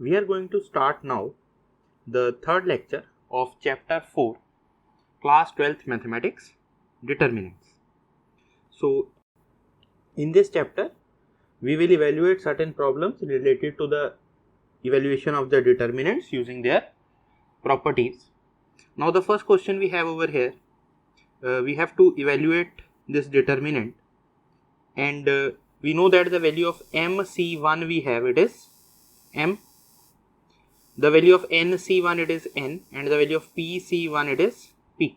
We are going to start now the third lecture of chapter 4, class 12th mathematics, determinants. So in this chapter we will evaluate certain problems related to the evaluation of the determinants using their properties. Now the first question we have over here, we have to evaluate this determinant, and we know that the value of MC1 we have, it is M. The value of NC1 it is N, and the value of PC1 it is P.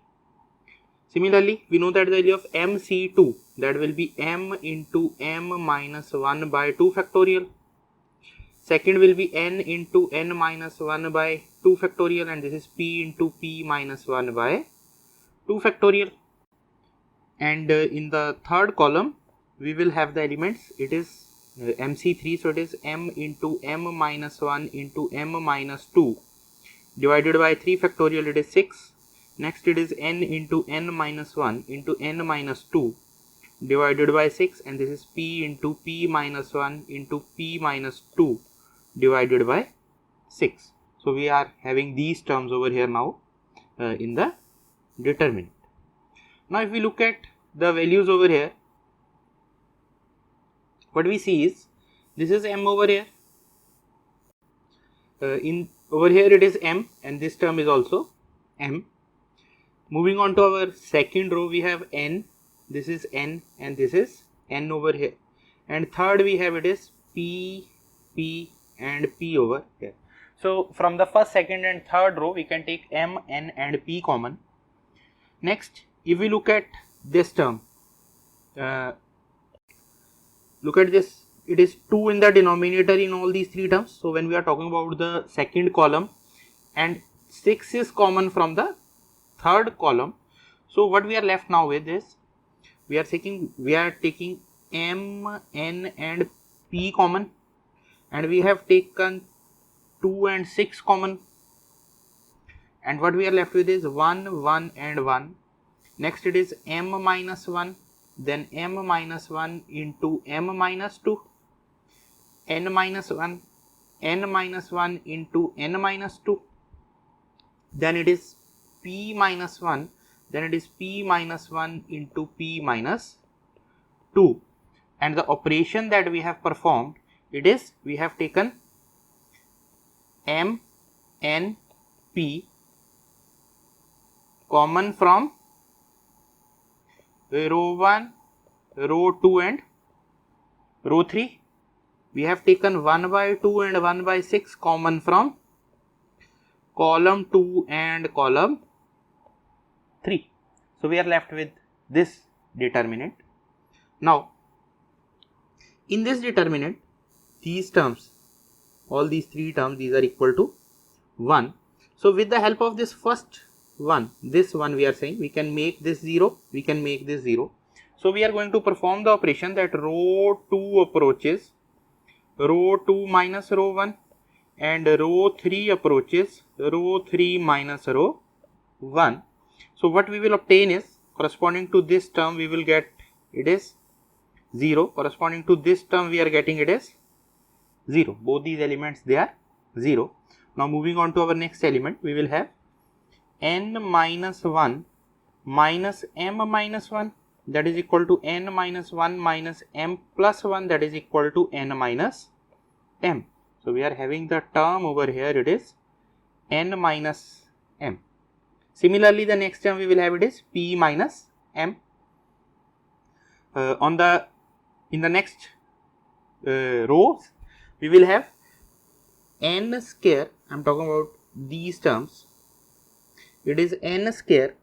Similarly, we know that the value of MC2, that will be M into M minus 1 by 2 factorial. Second will be N into N minus 1 by 2 factorial, and this is P into P minus 1 by 2 factorial. And in the third column we will have the elements, it is MC3, so it is M into M minus 1 into M minus 2 divided by 3 factorial, it is 6. Next it is N into N minus 1 into N minus 2 divided by 6, and this is P into P minus 1 into P minus 2 divided by 6. So we are having these terms over here now in the determinant. Now if we look at the values over here, what we see is this is M over here, over here it is M, and this term is also M. Moving on to our second row, we have N, this is N, and this is N over here, and third we have it is P, P and P over here. So from the first, second and third row we can take M, N and P common. Next, if we look at this term, look at this, it is 2 in the denominator in all these three terms. So when we are talking about the second column, and 6 is common from the third column, so what we are left now with is we are taking M, N and P common, and we have taken 2 and 6 common, and what we are left with is 1, 1 and 1. Next it is M minus 1, then M minus 1 into M minus 2, N minus 1, N minus 1 into N minus 2, then it is P minus 1, then it is P minus 1 into P minus 2, and the operation that we have performed, it is we have taken M, N, P common from row 1, row 2 and row 3. We have taken 1 by 2 and 1 by 6 common from column 2 and column 3. So we are left with this determinant. Now in this determinant, these terms, all these three terms, these are equal to 1. So with the help of this first one, this one, we are saying we can make this 0, we can make this 0. So we are going to perform the operation that row 2 approaches row 2 minus row 1, and row 3 approaches row 3 minus row 1. So what we will obtain is, corresponding to this term we will get it is 0, corresponding to this term we are getting it is 0. Both these elements, they are 0. Now moving on to our next element, we will have N minus 1 minus M minus 1, that is equal to N minus 1 minus M plus 1, that is equal to N minus M. So we are having the term over here, it is N minus M. Similarly, the next term we will have it is P minus M. In the next rows, we will have N square, I am talking about these terms, it is N square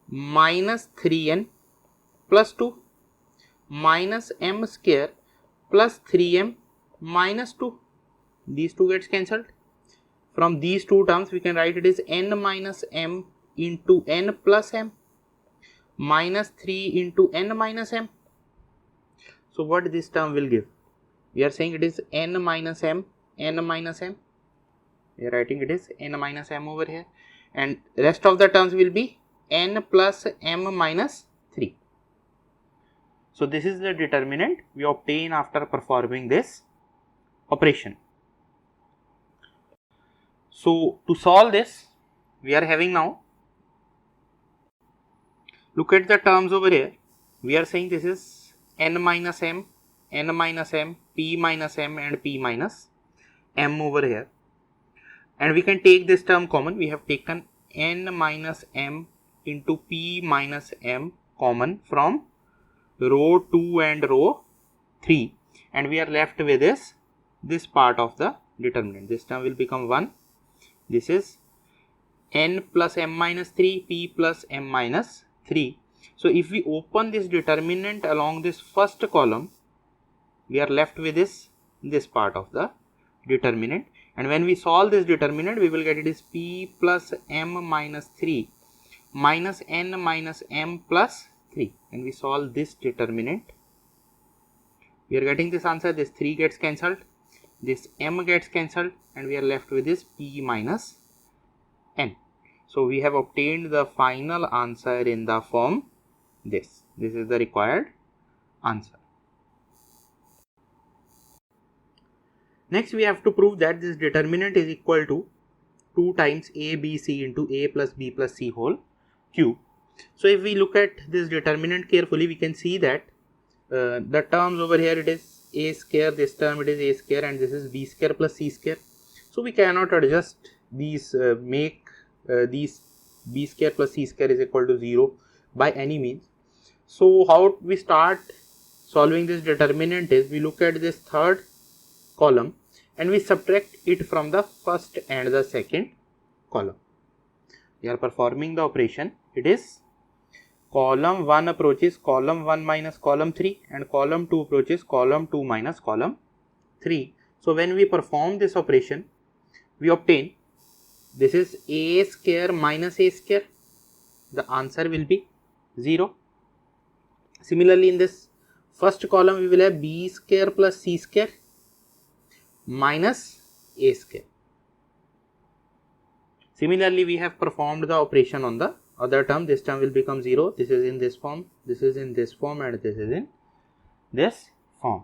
minus 3N plus 2 minus M square plus 3M minus 2. These two gets cancelled. From these two terms we can write it is N minus M into N plus M minus 3 into N minus M. So what this term will give? We are saying it is N minus M, N minus M. We are writing it is N minus M over here, and rest of the terms will be N plus M minus 3. So this is the determinant we obtain after performing this operation. So to solve this, we are having now, look at the terms over here. We are saying this is n minus m, p minus m and p minus m over here. And we can take this term common. We have taken n minus m into p minus m common from row 2 and row 3. And we are left with this part of the determinant. This term will become 1. This is n plus m minus 3, p plus m minus 3. So if we open this determinant along this first column, we are left with this part of the determinant. And when we solve this determinant, we will get it is p plus m minus 3 minus n minus m plus 3. And we solve this determinant, we are getting this answer. This 3 gets cancelled, this m gets cancelled, and we are left with this p minus n. So we have obtained the final answer in the form this. This is the required answer. Next, we have to prove that this determinant is equal to 2 times a b c into a plus b plus c whole cube. So if we look at this determinant carefully, we can see that the terms over here, it is a square, this term it is a square, and this is b square plus c square. So we cannot adjust these, make these b square plus c square is equal to 0 by any means. So how we start solving this determinant is, we look at this third column and we subtract it from the first and the second column. We are performing the operation. It is column 1 approaches column 1 minus column 3 and column 2 approaches column 2 minus column 3. So when we perform this operation, we obtain this is a square minus a square. The answer will be 0. Similarly, in this first column, we will have b square plus c square minus a square. Similarly, we have performed the operation on the other term. This term will become 0. This is in this form, this is in this form, and this is in this form.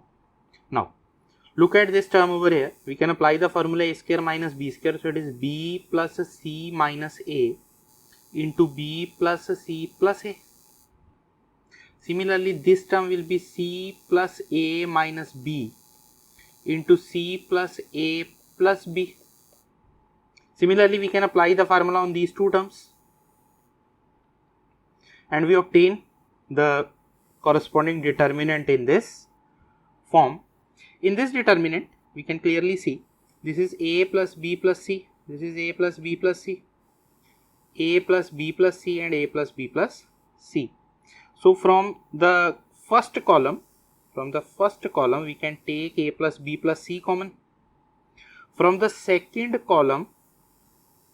Now, look at this term over here. We can apply the formula a square minus b square. So it is b plus c minus a into b plus c plus a. Similarly, this term will be c plus a minus b into c plus a plus b. Similarly, we can apply the formula on these two terms and we obtain the corresponding determinant in this form. In this determinant, we can clearly see this is a plus b plus c, this is a plus b plus c, a plus b plus c, and a plus b plus c. So from the first column, we can take a plus b plus c common. From the second column,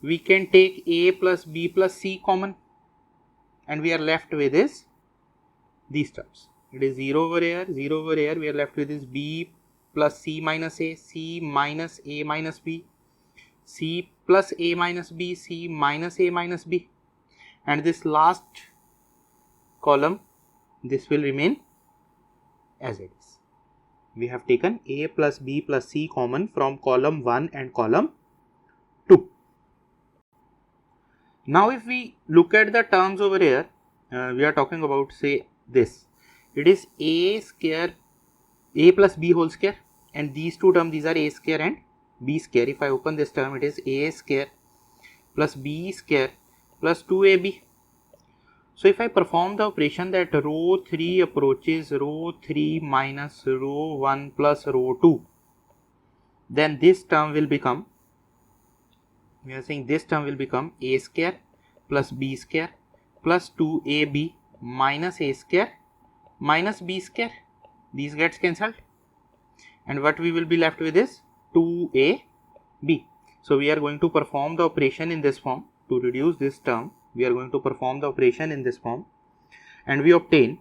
we can take a plus b plus c common, and we are left with these terms. It is 0 over here, 0 over here. We are left with this b plus c minus a, c minus a minus b, c plus a minus b, c minus a minus b, and this last column, this will remain as it is. We have taken a plus b plus c common from column 1 and column 2. Now if we look at the terms over here, we are talking about, say, this. It is a square, a plus b whole square, and these two terms, these are a square and b square. If I open this term, it is a square plus b square plus 2ab. So if I perform the operation that row 3 approaches row 3 minus row 1 plus row 2, then this term will become, we are saying this term will become a square plus b square plus 2ab minus a square minus b square. These gets cancelled, and what we will be left with is 2ab. So we are going to perform the operation in this form to reduce this term. We are going to perform the operation in this form, and we obtain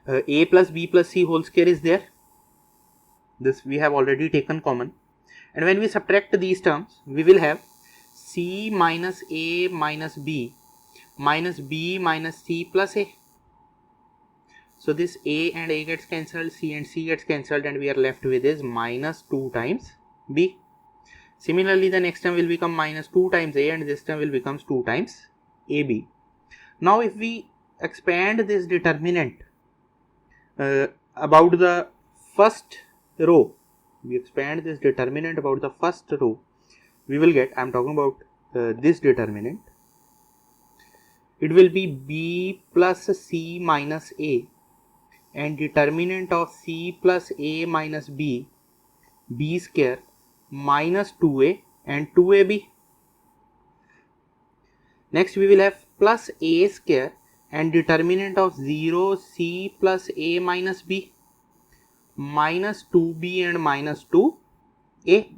a plus b plus c whole square is there. This we have already taken common, and when we subtract these terms, we will have c minus a minus b minus b minus c plus a. So this a and a gets cancelled, c and c gets cancelled, and we are left with is minus 2 times b. Similarly, the next term will become minus 2 times a, and this term will become 2 times ab. Now if we expand this determinant about the first row, we expand this determinant about the first row, we will get, I am talking about this determinant, it will be b plus c minus a, and determinant of c plus a minus b, b square minus 2a and 2ab. Next we will have plus a square and determinant of 0 c plus a minus b, minus 2b and minus 2a.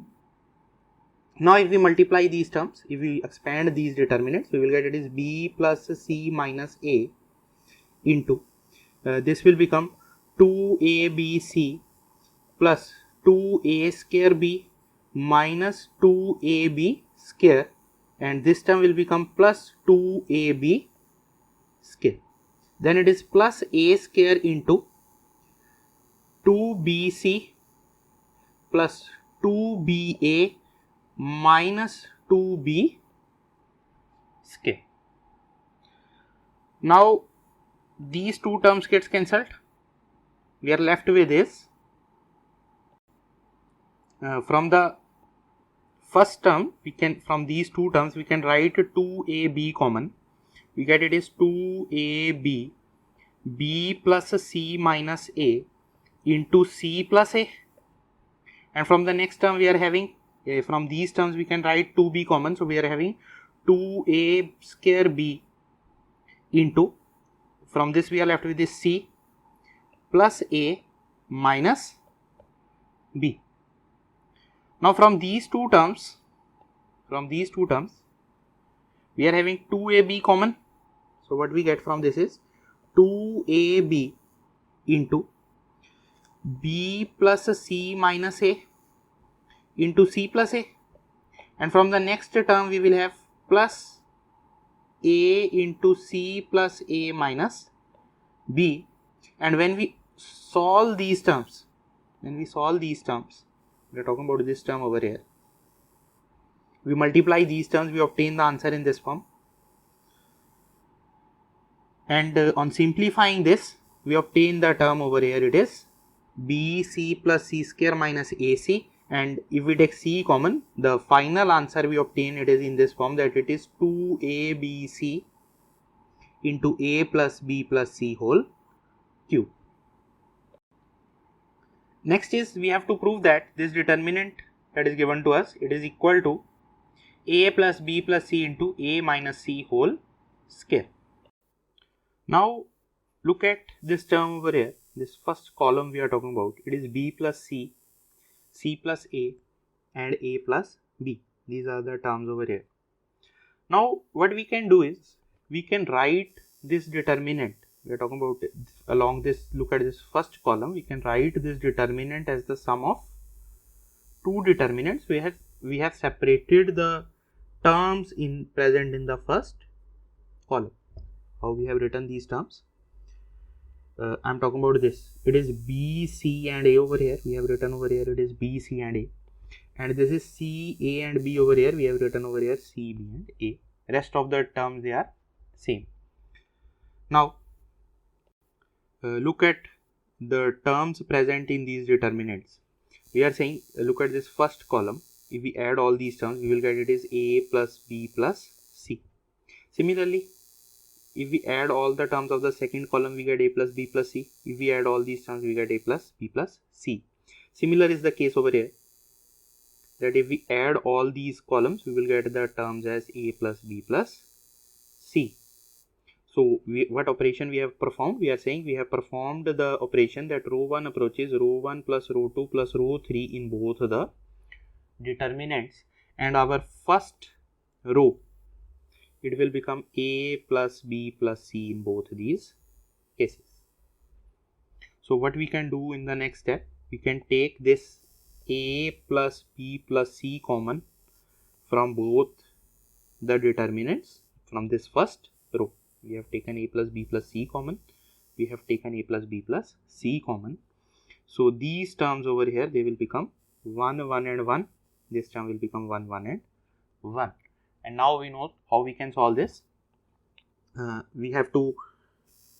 Now if we multiply these terms, if we expand these determinants, we will get it is b plus c minus a into this will become 2abc plus 2a square b minus 2ab square, and this term will become plus 2ab square. Then it is plus a square into 2bc plus 2ba minus 2b square. Now these two terms gets cancelled. We are left with this. From the first term, we can, from these two terms, we can write 2ab common. We get it is 2ab b plus c minus a into c plus a. And from the next term we are having, from these terms we can write 2b common, so we are having 2a square b into, from this we are left with this c plus a minus b. Now from these two terms we are having 2ab common, so what we get from this is 2ab into b plus c minus a into c plus a, and from the next term we will have plus a into c plus a minus b. And when we solve these terms, we are talking about this term over here, we multiply these terms, we obtain the answer in this form. And on simplifying this, we obtain the term over here, it is bc plus c square minus ac, and if we take c common, the final answer we obtain, it is in this form, that it is 2abc into a plus b plus c whole cube. Next is, we have to prove that this determinant that is given to us, it is equal to a plus b plus c into a minus c whole square. Now look at this term over here, this first column we are talking about, it is b plus c, c plus a and a plus b. These are the terms over here. Now what we can do is, we can write this determinant, we are talking about along this, look at this first column, we can write this determinant as the sum of two determinants. We have separated the terms present in the first column. How we have written these terms? I am talking about this, it is b, c and a over here, we have written over here it is b, c and a, and this is c, a and b over here, we have written over here c, b and a. Rest of the terms they are same. Now look at the terms present in these determinants. We are saying, look at this first column, if we add all these terms, we will get it is a plus b plus c. Similarly, if we add all the terms of the second column, we get a plus b plus c. If we add all these terms, we get a plus b plus c. Similar is the case over here, that if we add all these columns, we will get the terms as a plus b plus c. So what operation we have performed? We are saying we have performed the operation that row 1 approaches row 1 plus row 2 plus row 3 in both the determinants, and our first row, it will become a plus b plus c in both these cases. So what we can do in the next step, we can take this a plus b plus c common from both the determinants from this first row. We have taken a plus b plus c common, we have taken a plus b plus c common. So these terms over here, they will become 1, 1 and 1, this term will become 1, 1 and 1. And now we know how we can solve this. We have to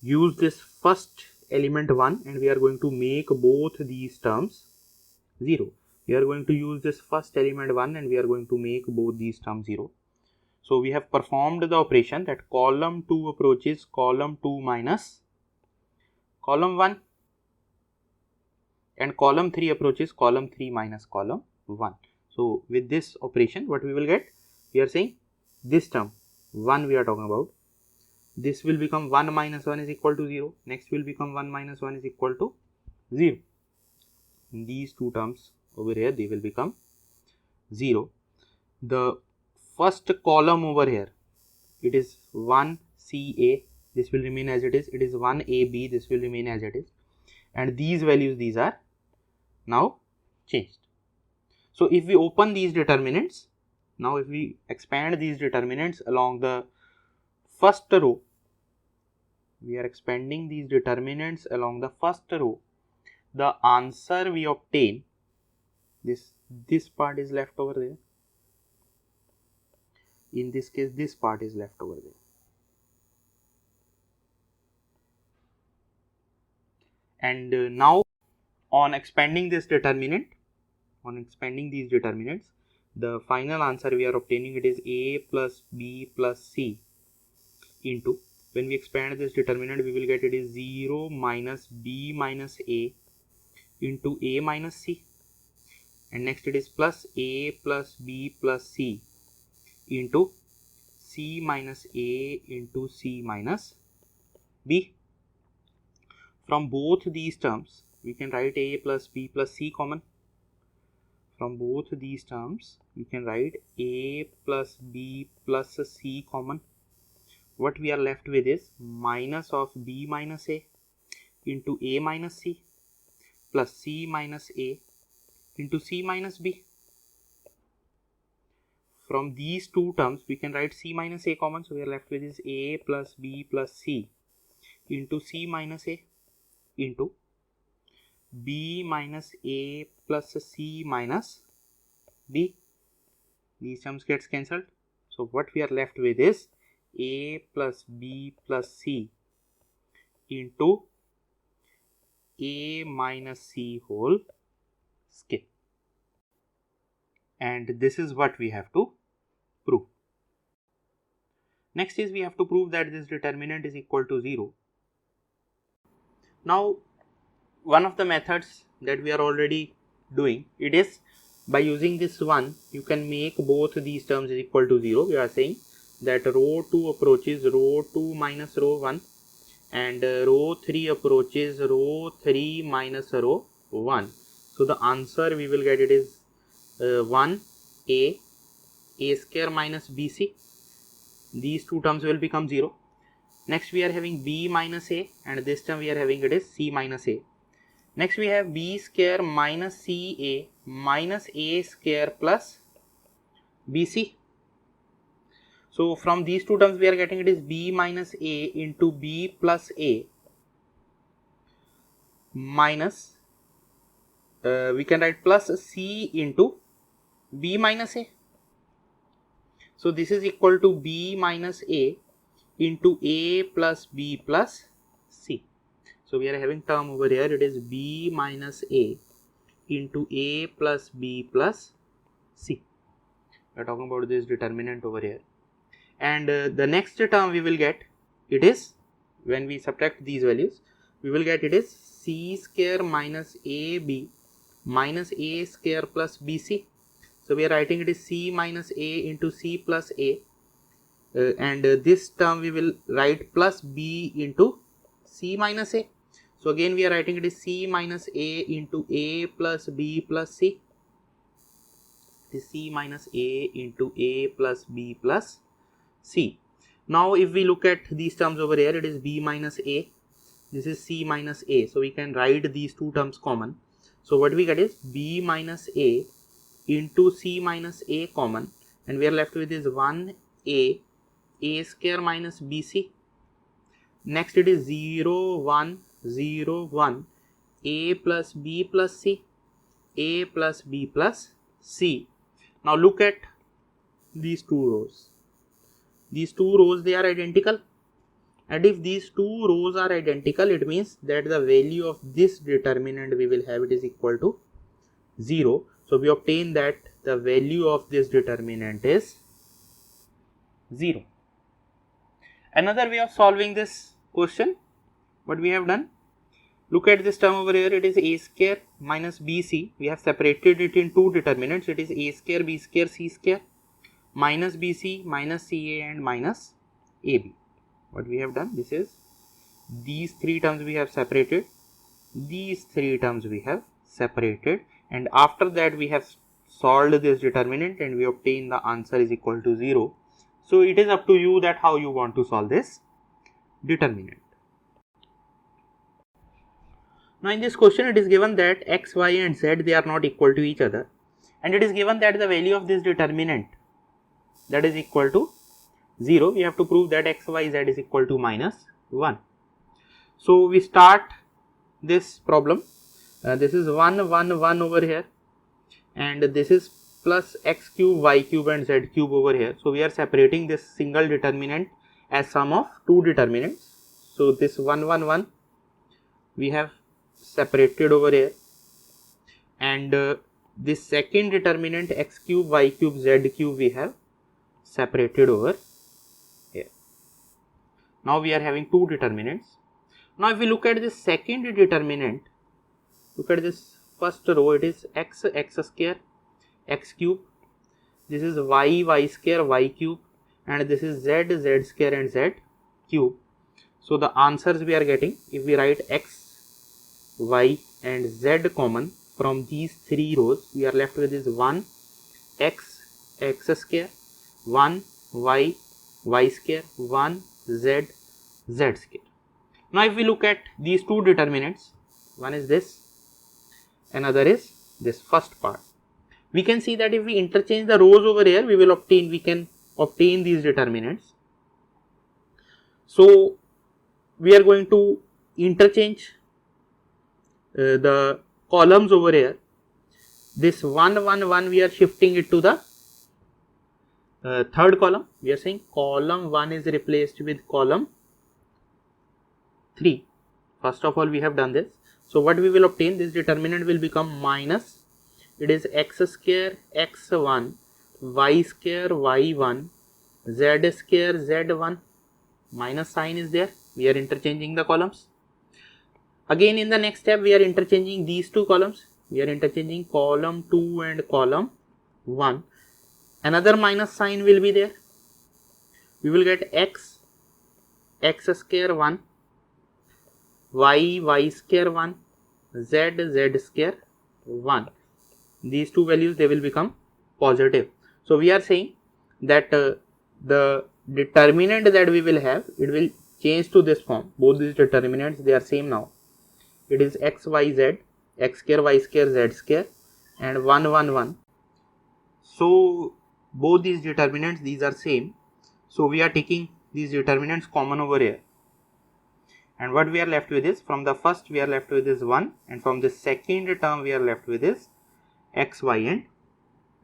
use this first element 1 and we are going to make both these terms 0. We are going to use this first element 1 and we are going to make both these terms 0. So we have performed the operation that column 2 approaches column 2 minus column 1 and column 3 approaches column 3 minus column 1. So with this operation what we will get? We are saying this term 1 we are talking about. This will become 1 minus 1 is equal to 0. Next will become 1 minus 1 is equal to 0. These two terms over here, they will become 0. The first column over here, it is 1CA. This will remain as it is. It is 1AB. This will remain as it is. And these values, these are now changed. So if we open these determinants, now if we expand these determinants along the first row, we are expanding these determinants along the first row, the answer we obtain, this part is left over there. In this case, this part is left over there. And now on expanding this determinant, on expanding these determinants, the final answer we are obtaining, it is A plus B plus C into, when we expand this determinant, we will get it is 0 minus B minus A into A minus C, and next it is plus A plus B plus C into C minus A into C minus B. From both these terms, we can write A plus B plus C common. From both these terms, we can write A plus B plus C common. What we are left with is minus of B minus A into A minus C plus C minus A into C minus B. From these two terms, we can write C minus A common. So we are left with is A plus B plus C into C minus A into B minus A plus C minus B. These terms gets cancelled. So what we are left with is A plus B plus C into A minus C whole scale. And this is what we have to prove. Next is we have to prove that this determinant is equal to 0. Now, one of the methods that we are already doing, it is by using this one, you can make both these terms is equal to 0. We are saying that row 2 approaches row 2 minus row 1 and row 3 approaches row 3 minus row 1. So the answer we will get it is 1A, A square minus BC. These two terms will become 0. Next we are having B minus A, and this term we are having it is C minus A. Next we have B square minus CA minus A square plus BC. So from these two terms we are getting it is B minus A into B plus A minus we can write plus C into B minus A. So this is equal to B minus A into A plus B plus C. So we are having term over here, it is B minus A into A plus B plus C. We are talking about this determinant over here. And the next term we will get, it is, when we subtract these values, we will get it is C square minus AB minus A square plus BC. So we are writing it is C minus A into C plus A. And this term we will write plus B into C minus A. So again we are writing it is C minus A into A plus B plus C. It is C minus A into A plus B plus C. Now if we look at these terms over here, it is B minus A, this is C minus A. So we can write these two terms common. So what we get is B minus A into C minus A common, and we are left with is 1A, A square minus BC. Next it is 0, 1, 0, 1, A plus B plus C, A plus B plus C. Now look at these two rows. These two rows, they are identical, and if these two rows are identical, it means that the value of this determinant we will have it is equal to 0. So we obtain that the value of this determinant is 0. Another way of solving this question, what we have done, look at this term over here, it is a square minus bc. We have separated it in two determinants, it is a square, b square, c square, minus bc, minus ca and minus ab. What we have done, this is these three terms we have separated, these three terms we have separated, and after that we have solved this determinant and we obtain the answer is equal to 0. So it is up to you that how you want to solve this determinant. Now in this question it is given that x, y and z, they are not equal to each other, and it is given that the value of this determinant, that is equal to 0. We have to prove that x, y, z is equal to minus 1. So we start this problem. This is 1, 1, 1 over here, and this is plus x cube, y cube and z cube over here. So we are separating this single determinant as sum of two determinants. So this 1, 1, 1 we have separated over here, and this second determinant x cube, y cube, z cube we have separated over here. Now we are having two determinants. Now if we look at this second determinant, look at this first row, it is x, x square, x cube, this is y, y square, y cube, and this is z, z square and z cube. So the answers we are getting, if we write x, y and z common from these three rows, we are left with this 1 x, x square, 1 y, y square, 1 z, z square. Now if we look at these two determinants, one is this, another is this first part. We can see that if we interchange the rows over here, we can obtain these determinants. So we are going to interchange the columns over here. This 1, 1, 1 we are shifting it to the third column. We are saying column 1 is replaced with column 3. First of all we have done this. So what we will obtain, this determinant will become minus, it is x square x1, y square y1, z square z1, minus sign is there, we are interchanging the columns. Again in the next step we are interchanging these two columns, we are interchanging column 2 and column 1, another minus sign will be there, we will get x, x square 1, y, y square 1, z, z square 1. These two values, they will become positive. So we are saying that the determinant that we will have, it will change to this form. Both these determinants, they are same now. It is x, y, z, x square, y square, z square and 1, 1, 1. So both these determinants, these are same. So we are taking these determinants common over here. And what we are left with is, from the first we are left with is 1, and from the second term we are left with is x, y and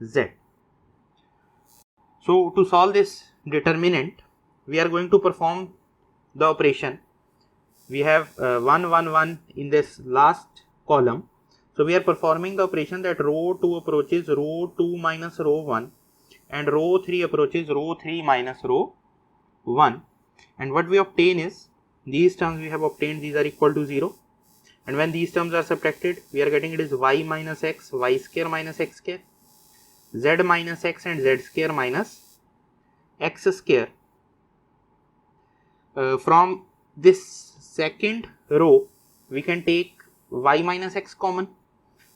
z. So to solve this determinant, we are going to perform the operation. We have 1, 1, 1 in this last column. So we are performing the operation that row 2 approaches row 2 minus row 1 and row 3 approaches row 3 minus row 1. And what we obtain is, these terms we have obtained, these are equal to 0, and when these terms are subtracted, we are getting it is y minus x, y square minus x square, z minus x and z square minus x square. From this second row we can take y minus x common,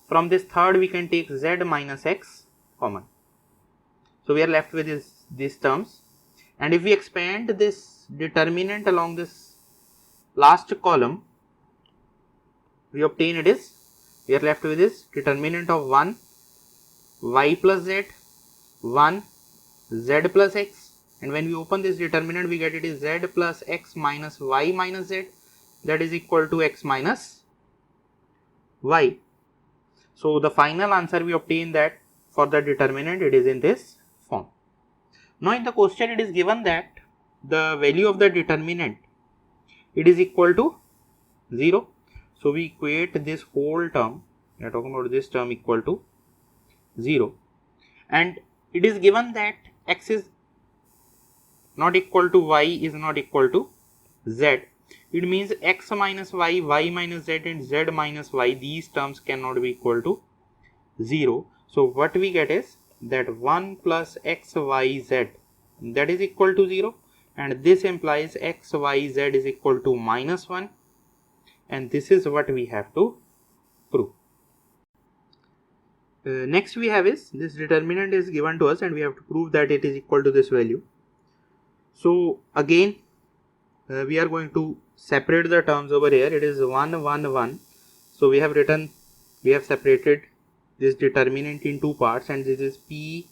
from this third we can take z minus x common. So we are left with these terms, and if we expand this determinant along this last column, we obtain it is, we are left with this determinant of 1 y plus z, 1 z plus x, and when we open this determinant we get it is z plus x minus y minus z, that is equal to x minus y. So the final answer we obtain that for the determinant it is in this form. Now in the question it is given that the value of the determinant it is equal to 0. So we equate this whole term, we are talking about this term equal to 0, and it is given that x is not equal to y is not equal to z. It means x minus y, y minus z and z minus y, these terms cannot be equal to 0. So what we get is that 1 plus x y z that is equal to 0, and this implies x y z is equal to minus 1, and this is what we have to prove. Next we have is this determinant is given to us and we have to prove that it is equal to this value. So again we are going to separate the terms over here. It is 1 1 1. So we have separated this determinant in two parts, and this is p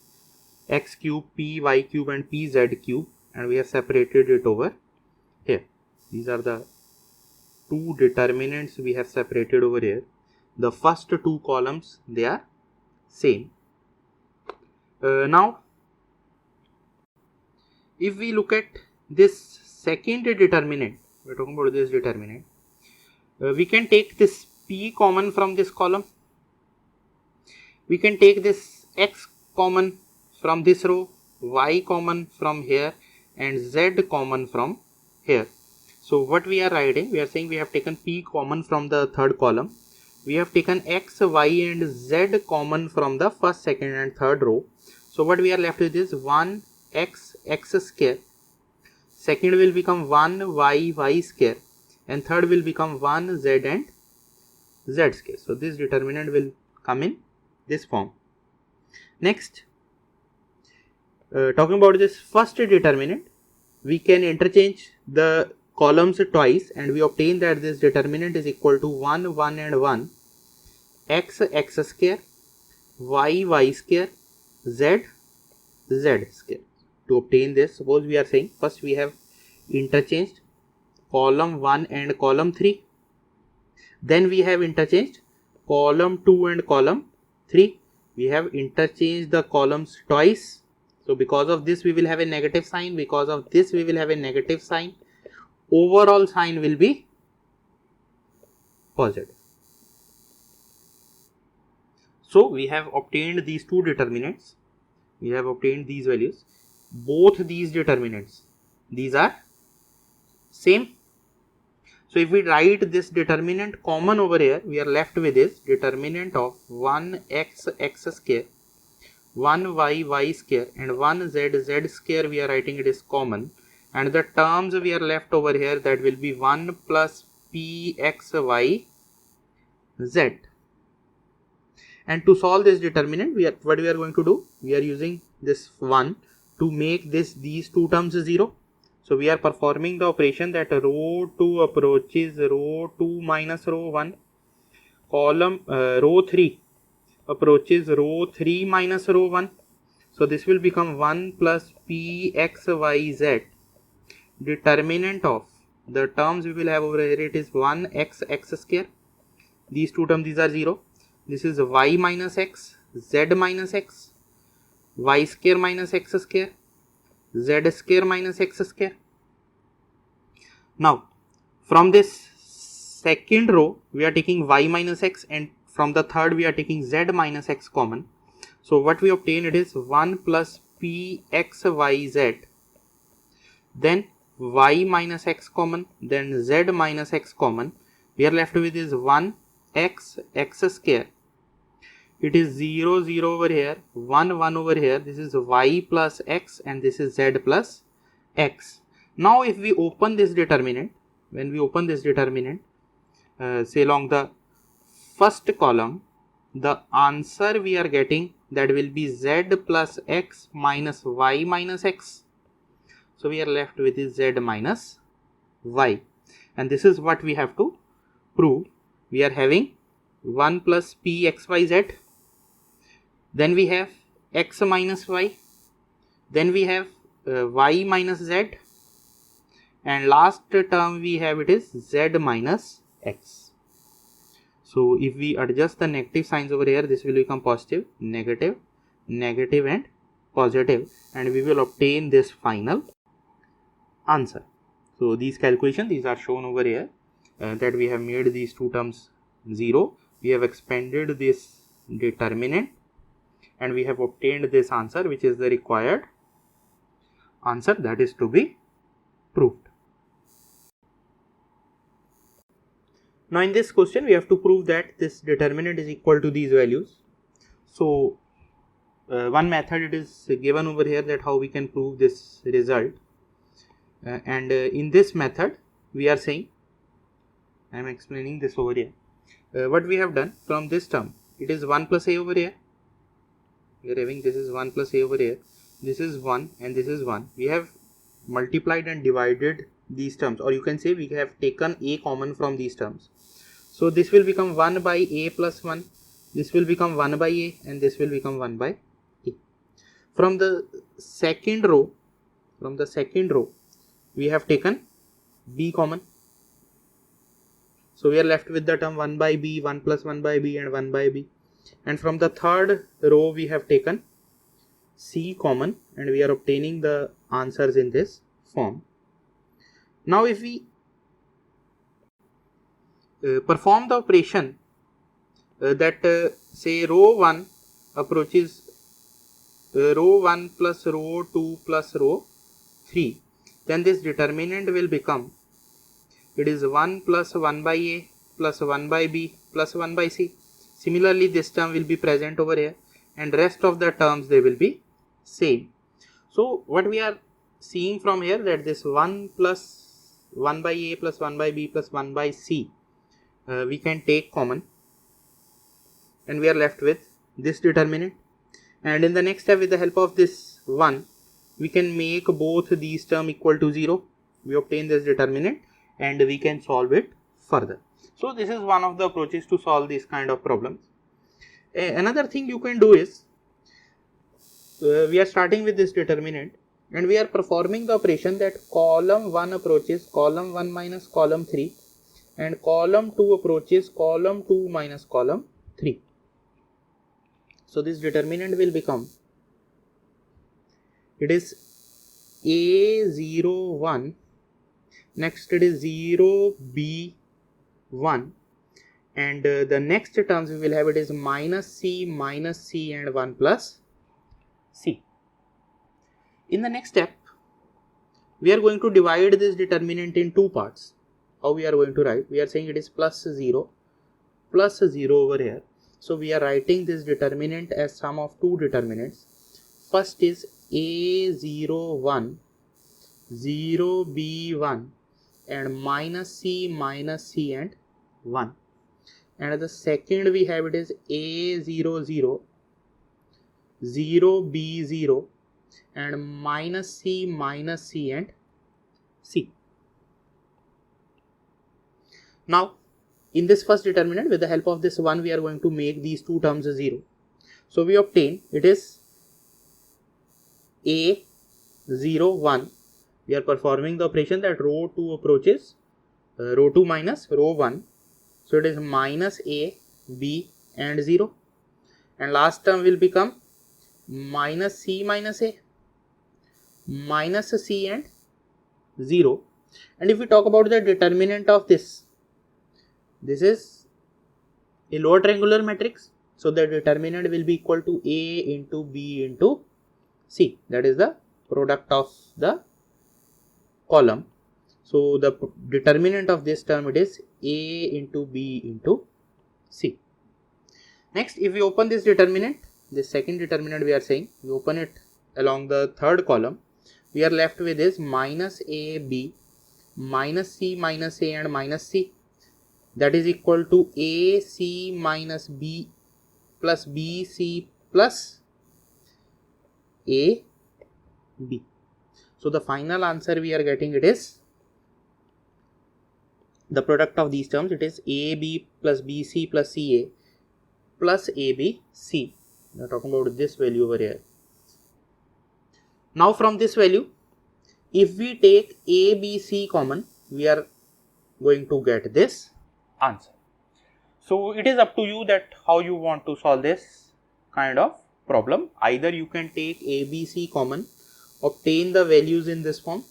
x cube, p y cube and p z cube, and we have separated it over here. These are the two determinants we have separated over here. The first two columns they are same. Now if we look at this second determinant, we are talking about this determinant, we can take this p common from this column, we can take this x common from this row, y common from here and z common from here. So what we are writing, we are saying we have taken p common from the third column, we have taken x, y and z common from the first, second and third row. So what we are left with is 1 x square, second will become 1 y square, and third will become 1 z and z square. So this determinant will come in this form. Next, talking about this first determinant, we can interchange the columns twice and we obtain that this determinant is equal to 1 1 and 1 x square, y square, z square. To obtain this, suppose we are saying first we have interchanged column 1 and column 3, then we have interchanged column 2 and column 3, we have interchanged the columns twice. So because of this we will have a negative sign, because of this we will have a negative sign, overall sign will be positive. So we have obtained these two determinants, we have obtained these values. Both these determinants, these are same. So if we write this determinant common over here, we are left with this determinant of 1 x square, 1 y square and 1 z square, we are writing it is common, and the terms we are left over here, that will be 1 plus p x y z. And to solve this determinant, what we are going to do, we are using this 1 to make these two terms 0. So we are performing the operation that row 2 approaches row 2 minus row 1, column row 3 approaches row 3 minus row 1. So this will become 1 plus p x y z. Determinant of the terms we will have over here, it is 1 x square. These two terms, these are 0. This is y minus x, z minus x, y square minus x square, z square minus x square. Now from this second row we are taking y minus x, and from the third we are taking z minus x common. So what we obtain, it is 1 plus p x y z, then y minus x common, then z minus x common. We are left with is 1 x square. It is 0 0 over here, 1 1 over here. This is y plus x and this is z plus x. Now if we open this determinant, when we open this determinant, say along the first column, the answer we are getting, that will be z plus x minus y minus x. So we are left with is z minus y, and this is what we have to prove. We are having 1 plus p x y z, then we have x minus y, then we have y minus z, and last term we have it is z minus x. So if we adjust the negative signs over here, this will become positive, negative, negative and positive, and we will obtain this final answer. So these calculations, these are shown over here, that we have made these two terms 0, we have expanded this determinant, and we have obtained this answer, which is the required answer that is to be proved. Now in this question we have to prove that this determinant is equal to these values. So one method it is given over here, that how we can prove this result, and in this method we are saying, I am explaining this over here, what we have done from this term, it is 1 plus a over here, we are having this is 1 plus a over here, this is 1 and this is 1. We have multiplied and divided these terms, or you can say we have taken a common from these terms. So this will become 1 by a plus 1, this will become 1 by a, and this will become 1 by a. From the second row, we have taken b common. So we are left with the term 1 by b, 1 plus 1 by b and 1 by b. And from the third row we have taken c common, and we are obtaining the answers in this form. Now if we perform the operation that say row 1 approaches row 1 plus row 2 plus row 3, then this determinant will become, it is 1 plus 1 by a plus 1 by b plus 1 by c. Similarly this term will be present over here, and rest of the terms they will be same. So what we are seeing from here, that this 1 plus 1 by a plus 1 by b plus 1 by c we can take common, and we are left with this determinant. And in the next step, with the help of this 1, we can make both these terms equal to 0. We obtain this determinant and we can solve it further. So this is one of the approaches to solve these kind of problems. Another thing you can do is, we are starting with this determinant and we are performing the operation that column 1 approaches column 1 minus column 3, and column 2 approaches column 2 minus column 3. So this determinant will become, it is A01, next it is 0B1, and the next terms we will have, it is minus C and 1 plus C. In the next step, we are going to divide this determinant in two parts. How we are going to write? We are saying it is plus 0 over here. So we are writing this determinant as sum of two determinants. First is A01, 0B1 and minus C and 1. And the second we have, it is A00, 0B0 and minus C and C. Now in this first determinant, with the help of this 1, we are going to make these two terms 0. So we obtain, it is A01. We are performing the operation that row 2 approaches row 2 minus row 1. So it is minus A, B and 0. And last term will become minus C minus A, minus C and 0. And if we talk about the determinant of this is a lower triangular matrix. So the determinant will be equal to A into B into C. That is the product of the column. So the determinant of this term, it is A into B into C. Next, if we open this determinant, this second determinant we are saying, we open it along the third column, we are left with this minus A, B, minus C minus A and minus C. That is equal to AC minus B plus BC plus AB. So the final answer we are getting, it is the product of these terms, it is AB plus BC plus CA plus ABC. We are talking about this value over here. Now from this value, if we take ABC common, we are going to get this answer. So it is up to you that how you want to solve this kind of problem. Either you can take A, B, C common, obtain the values in this form.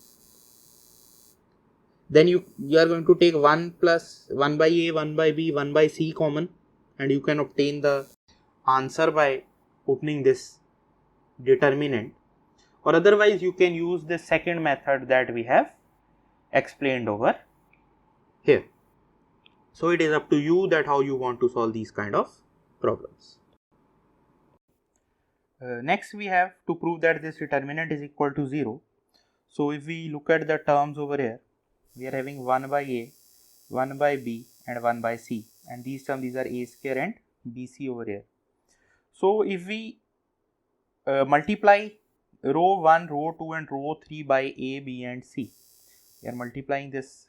Then you are going to take 1 plus 1 by A, 1 by B, 1 by C common, and you can obtain the answer by opening this determinant. Or otherwise you can use the second method that we have explained over here. So it is up to you that how you want to solve these kind of problems. Next we have to prove that this determinant is equal to 0. So if we look at the terms over here, we are having 1 by A, 1 by B and 1 by C, and these terms, these are A square and BC over here. So if we multiply row 1, row 2 and row 3 by A, B and C, we are multiplying this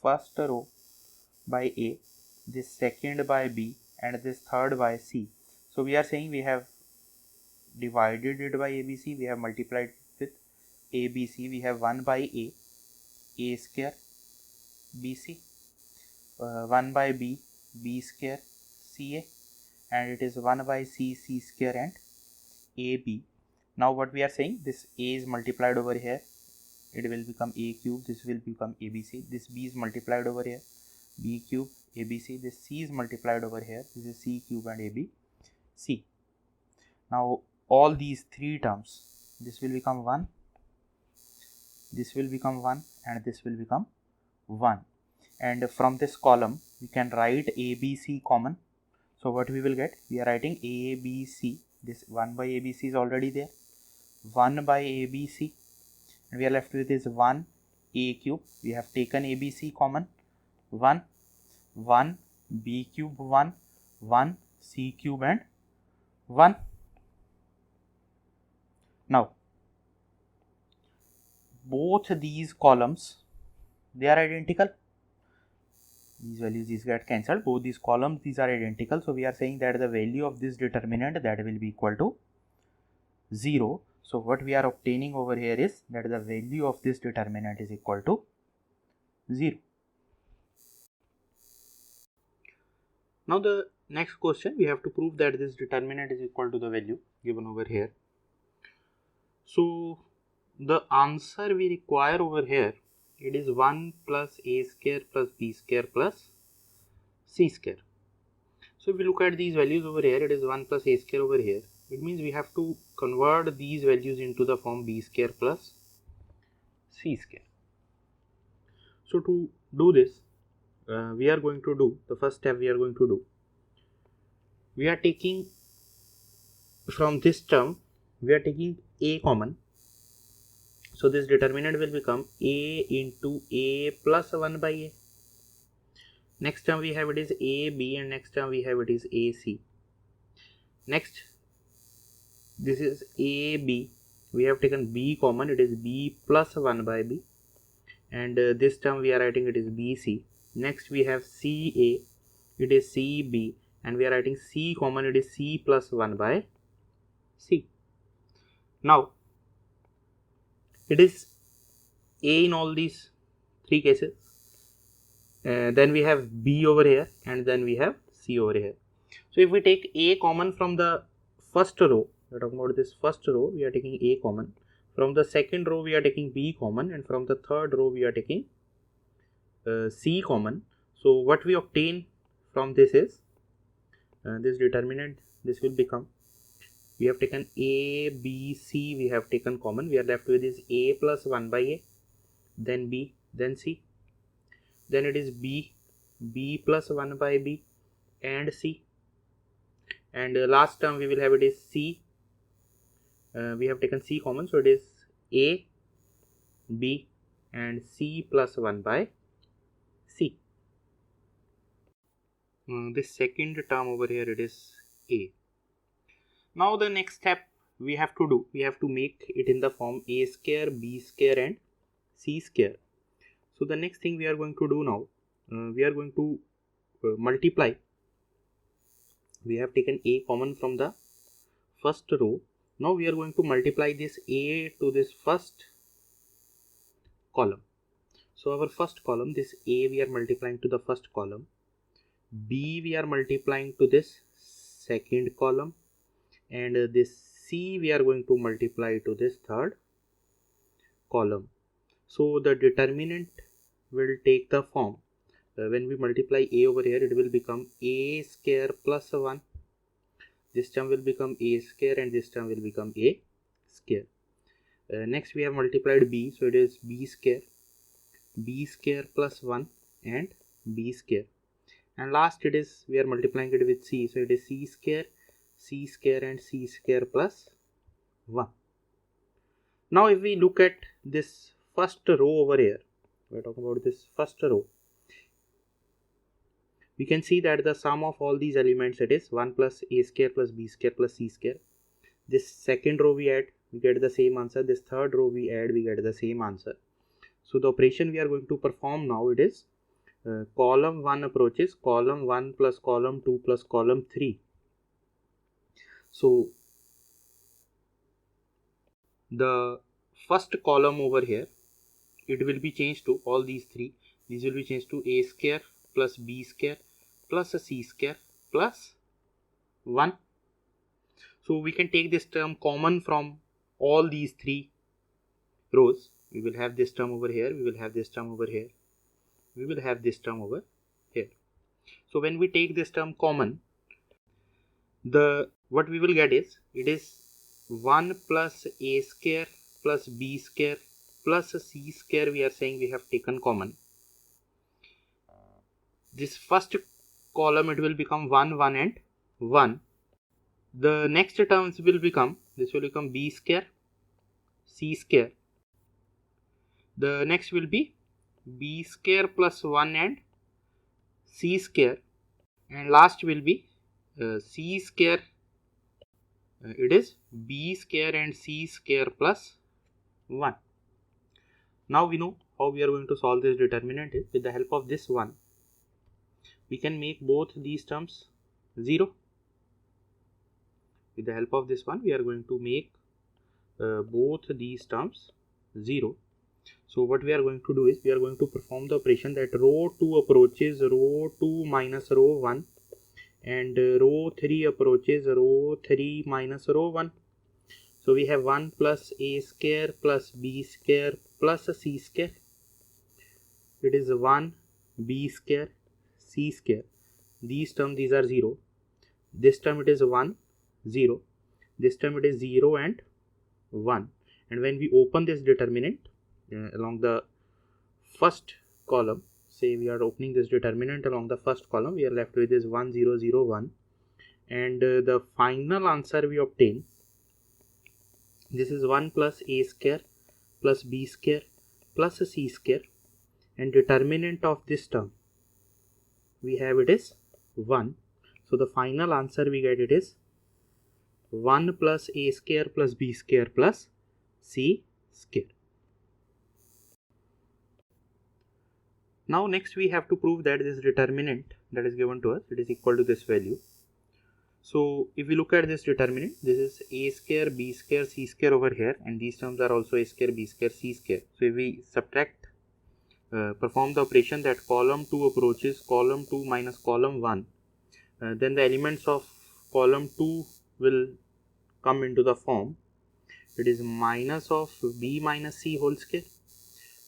first row by A, this second by B and this third by C. So we are saying we have divided it by ABC, we have multiplied with ABC, we have 1 by A square, BC, 1 by B square, CA, and it is 1 by C square and AB. Now what we are saying, this A is multiplied over here, it will become A cube, this will become ABC, this B is multiplied over here, B cube, ABC, this C is multiplied over here, this is C cube and ABC. Now all these three terms, this will become 1, this will become 1 and this will become 1, and from this column we can write ABC common. So what we will get, we are writing ABC, this 1 by ABC is already there, 1 by ABC, and we are left with this 1 A cube, we have taken ABC common, 1 B cube, 1 C cube and 1. Now both these columns, they are identical, these values these get cancelled, both these columns these are identical. So we are saying that the value of this determinant, that will be equal to 0. So what we are obtaining over here is that the value of this determinant is equal to 0. Now the next question, we have to prove that this determinant is equal to the value given over here. So the answer we require over here, it is 1 plus A square plus B square plus C square. So if we look at these values over here, it is 1 plus A square over here. It means we have to convert these values into the form B square plus C square. So to do this, we are going to do, the first step we are going to do, we are taking from this term, we are taking A common. So this determinant will become A into A plus 1 by A. Next term we have it is AB, and next term we have it is AC. Next, this is AB, we have taken B common, it is B plus 1 by B, and this term we are writing it is BC. Next we have CA, it is CB, and we are writing C common, it is C plus 1 by C. Now it is A in all these three cases, then we have B over here, and then we have C over here. So if we take A common from the first row, we are talking about this first row, we are taking A common, from the second row we are taking B common, and from the third row we are taking C common. So what we obtain from this is this determinant, this will become, we have taken A, B, C, we have taken common, we are left with this A plus 1 by A, then B, then C, then it is B plus 1 by B and C, and last term we will have it is C, we have taken C common, so it is A, B and C plus 1 by C. This second term over here, it is A. Now the next step we have to do, we have to make it in the form A square, B square and C square. So the next thing we are going to do now, we are going to multiply. We have taken A common from the first row. Now we are going to multiply this A to this first column. So our first column, this A we are multiplying to the first column, B we are multiplying to this second column, and this C we are going to multiply to this third column. So the determinant will take the form, when we multiply A over here, it will become A square plus 1. This term will become A square and this term will become A square. Next we have multiplied B, so it is B square plus 1 and B square. And last it is, we are multiplying it with C, so it is C square and C square plus 1. Now if we look at this first row over here, we are talking about this first row, we can see that the sum of all these elements, it is 1 plus A square plus B square plus C square. This second row we add, we get the same answer. This third row we add, we get the same answer. So the operation we are going to perform now, it is column 1 approaches column 1 plus column 2 plus column 3. So the first column over here, it will be changed to all these three. These will be changed to A square plus B square plus a C square plus 1. So we can take this term common from all these three rows. We will have this term over here, we will have this term over here, we will have this term over here. So when we take this term common, what we will get is, it is 1 plus A square plus B square plus a C square we are saying we have taken common. This first column, it will become 1, 1 and 1. The next terms will become, this will become B square, C square. The next will be B square plus 1 and C square. And last will be C square, it is B square and C square plus 1. Now we know how we are going to solve this determinant. With the help of this one, we can make both these terms 0. With the help of this one, we are going to make both these terms 0. So what we are going to do is, we are going to perform the operation that row 2 approaches row 2 minus row 1 and row 3 approaches row 3 minus row 1. So we have 1 plus A square plus B square plus a C square. It is 1 B square C square. These terms, these are 0. This term it is 1 0. This term it is 0 and 1. And when we open this determinant along the first column, say we are opening this determinant along the first column, we are left with this 1 0 0 1, and the final answer we obtain, this is 1 plus A square plus B square plus a C square, and determinant of this term we have, it is 1. So the final answer we get, it is 1 plus A square plus B square plus C square. Now next we have to prove that this determinant that is given to us, it is equal to this value. So if we look at this determinant, this is A square B square C square over here, and these terms are also A square B square C square. So if we subtract, perform the operation that column 2 approaches column 2 minus column 1, then the elements of column 2 will come into the form, it is minus of B minus C whole square,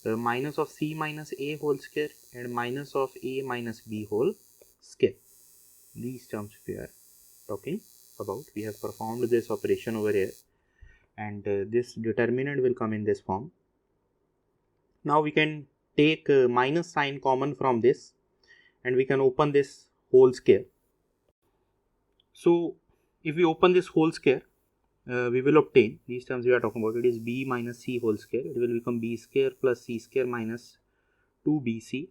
minus of C minus A whole square, and minus of A minus B whole square. These terms we are talking about. We have performed this operation over here, and this determinant will come in this form. Now we can take minus sign common from this, and we can open this whole square. So if we open this whole square, we will obtain these terms we are talking about. It is B minus C whole square. It will become B square plus C square minus 2BC.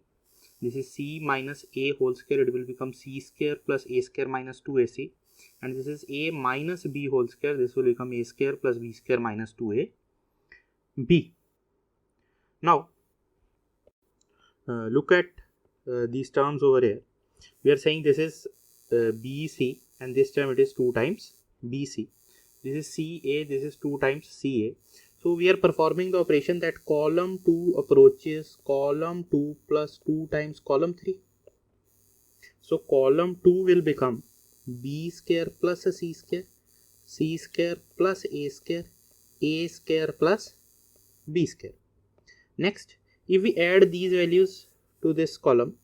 This is C minus A whole square. It will become C square plus A square minus 2AC. And this is A minus B whole square. This will become A square plus B square minus 2AB. Now look at these terms over here. We are saying this is BC, and this term it is 2 times BC. This is CA, this is 2 times CA. So we are performing the operation that column 2 approaches column 2 plus 2 times column 3. So column 2 will become B square plus a C square. c square plus a square plus b square. Next, if we add these values to this column,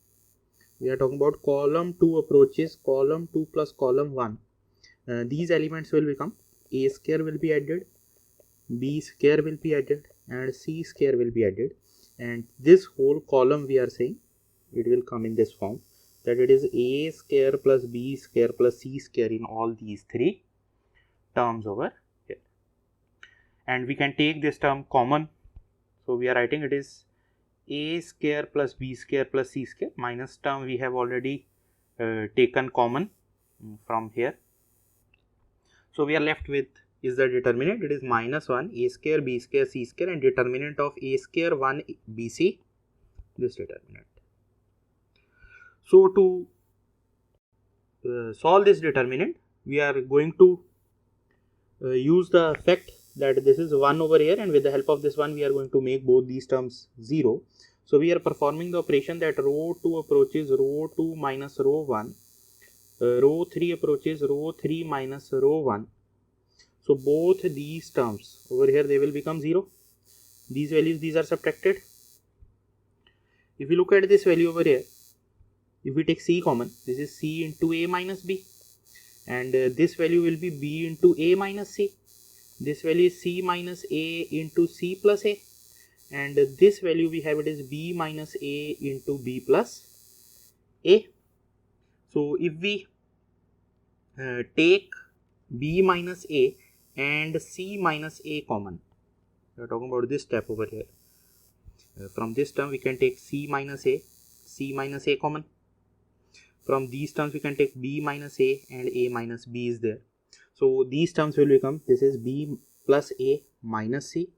we are talking about column 2 approaches column 2 plus column 1. These elements will become a square will be added, b square will be added, and c square will be added, and this whole column we are saying it will come in this form, that it is a square plus b square plus c square in all these three terms over here. And we can take this term common, so we are writing it is a square plus b square plus c square minus term we have already taken common from here. So we are left with is the determinant, it is minus 1 a square b square c square, and determinant of a square 1 bc, this determinant. So to solve this determinant, we are going to use the effect that this is 1 over here, and with the help of this one we are going to make both these terms 0. So we are performing the operation that row 2 approaches row 2 minus row 1, row 3 approaches row 3 minus row 1. So both these terms over here, they will become 0. These values, these are subtracted. If we look at this value over here, if we take c common, this is c into a minus b, and this value will be b into a minus c. This value is c minus a into c plus a, and this value we have, it is b minus a into b plus a. So if we take b minus a and c minus a common, we are talking about this step over here. From this term we can take c minus a common. From these terms we can take b minus a and a minus b is there. So these terms will become, this is b plus a minus c,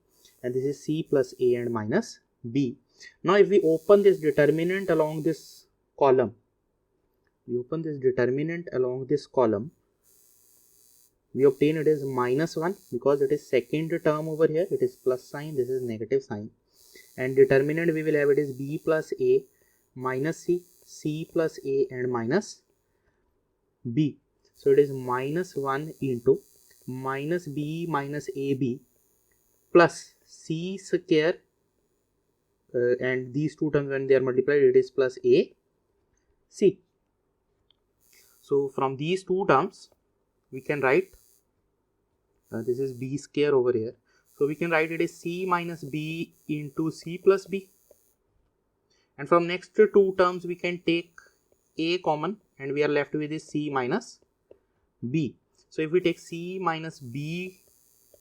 and this is c plus a and minus b. Now if we open this determinant along this column, we obtain it is minus 1, because it is second term over here, it is plus sign, this is negative sign, and determinant we will have it is b plus a minus c plus a and minus b. So it is minus 1 into minus b minus ab plus c square, and these two terms when they are multiplied, it is plus a c. So from these two terms we can write, this is b square over here, so we can write it is c minus b into c plus b. And from next two terms we can take a common, and we are left with is c minus b. So if we take c minus b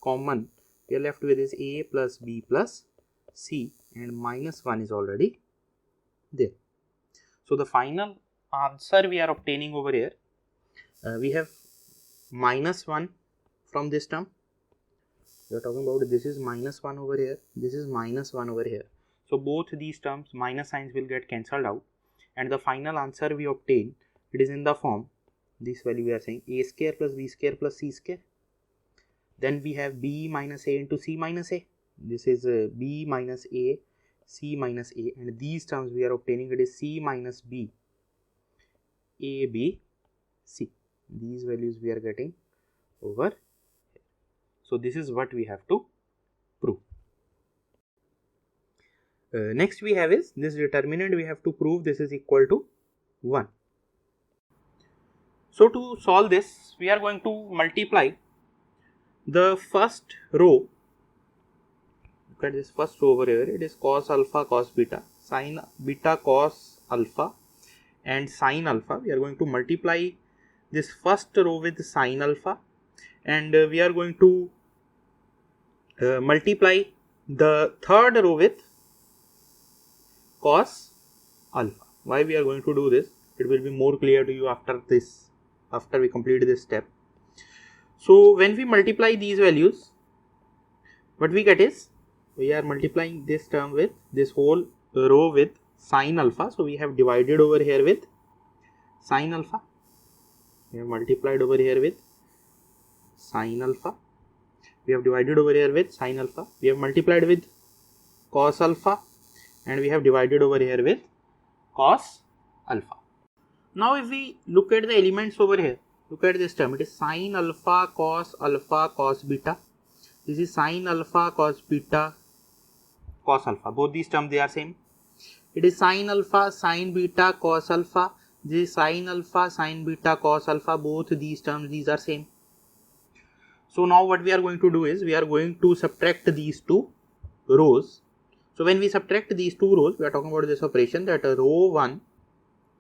common, we are left with is a plus b plus c, and minus 1 is already there. So the final answer we are obtaining over here, we have minus 1 from this term. We are talking about this is minus 1 over here, this is minus 1 over here. So both these terms, minus signs will get cancelled out, and the final answer we obtain, it is in the form, this value we are saying a square plus b square plus c square. Then we have b minus a into c minus a. This is b minus a, c minus a, and these terms we are obtaining, it is c minus b, a, b, c. These values we are getting over here. So this is what we have to prove. Next we have is this determinant we have to prove this is equal to 1. So to solve this, we are going to multiply the first row. Look at this first row over here, it is cos alpha cos beta, sin beta cos alpha, and sin alpha. We are going to multiply this first row with sin alpha, and we are going to multiply the third row with cos alpha. Why we are going to do this? It will be more clear to you after this, after we complete this step. So when we multiply these values, what we get is, we are multiplying this term with this whole row with sin alpha. So we have divided over here with sin alpha, we have multiplied over here with sin alpha, we have divided over here with sin alpha, we have multiplied with cos alpha, and we have divided over here with cos alpha. Now if we look at the elements over here, look at this term. It is sin alpha cos beta. This is sin alpha cos beta cos alpha. Both these terms they are same. It is sin alpha sin beta cos alpha. This is sin alpha sin beta cos alpha. Both these terms these are same. So now what we are going to do is we are going to subtract these two rows. So when we subtract these two rows, we are talking about this operation that row 1,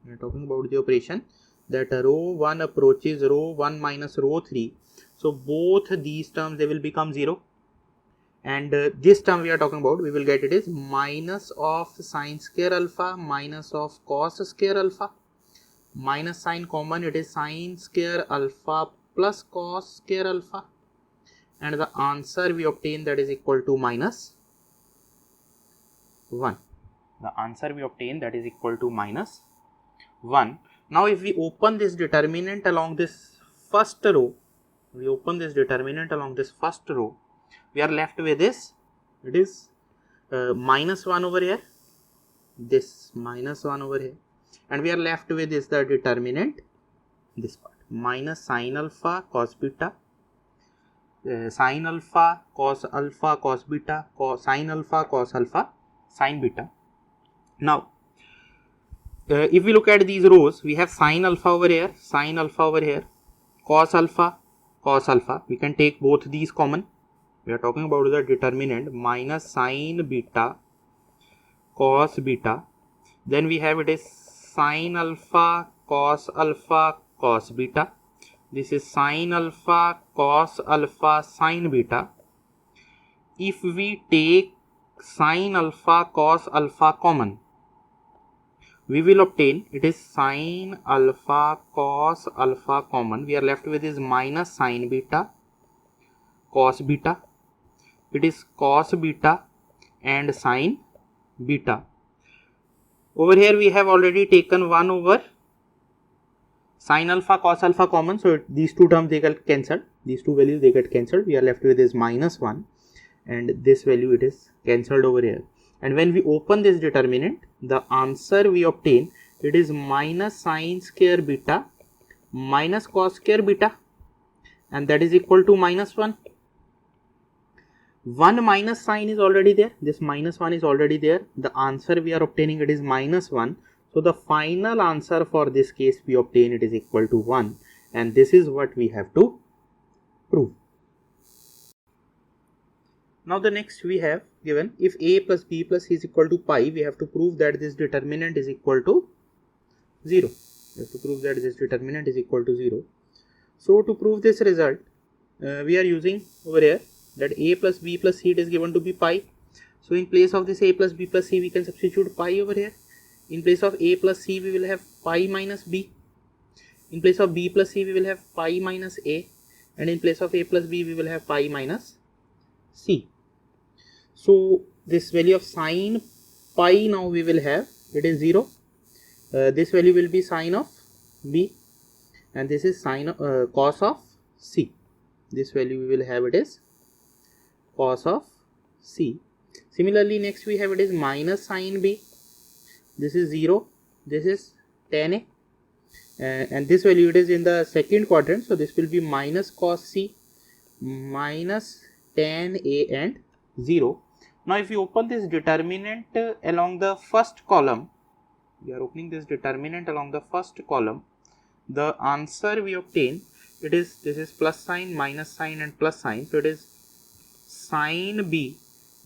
we are talking about the operation that row 1 approaches row 1 minus row 3. So both these terms they will become 0. And this term we are talking about, we will get it is minus of sin square alpha minus of cos square alpha. Minus sign common, it is sin square alpha plus cos square alpha. And the answer we obtain that is equal to minus 1. The answer we obtain that is equal to minus 1. Now if we open this determinant along this first row, we are left with this, it is minus 1 over here, this minus 1 over here, and we are left with this the determinant, this part, minus sin alpha cos beta, sin alpha cos beta, sin alpha cos alpha sin beta. Now if we look at these rows, we have sin alpha over here, cos alpha, we can take both these common. We are talking about the determinant minus sin beta cos beta. Then we have it is sin alpha cos beta. This is sin alpha cos alpha sin beta. If we take sin alpha cos alpha common, we will obtain it is sin alpha cos alpha common. We are left with is minus sin beta cos beta. It is cos beta and sin beta. Over here we have already taken 1 over sin alpha cos alpha common. So these two terms they get cancelled. These two values they get cancelled. We are left with is minus 1 and this value it is cancelled over here. And when we open this determinant, the answer we obtain it is minus sin square beta minus cos square beta, and that is equal to minus 1. 1 minus sign is already there. This minus 1 is already there. The answer we are obtaining it is minus 1. So the final answer for this case we obtain it is equal to 1, and this is what we have to prove. Now the next we have given if a plus b plus c is equal to pi, we have to prove that this determinant is equal to 0. We have to prove that this determinant is equal to 0. So to prove this result, we are using over here that a plus b plus c it is given to be pi. So in place of this a plus b plus c we can substitute pi over here. In place of a plus c we will have pi minus b. In place of b plus c we will have pi minus a, and in place of a plus b we will have pi minus c. So this value of sin pi now we will have it is 0. This value will be sin of b, and this is sin of, cos of c. This value we will have it is cos of c. Similarly next we have it is minus sin b. This is 0. This is tan a, and this value it is in the second quadrant. So this will be minus cos c minus tan a and 0. Now if you open this determinant along the first column, we are opening this determinant along the first column, the answer we obtain it is this is plus sign minus sign and plus sign. So it is sin b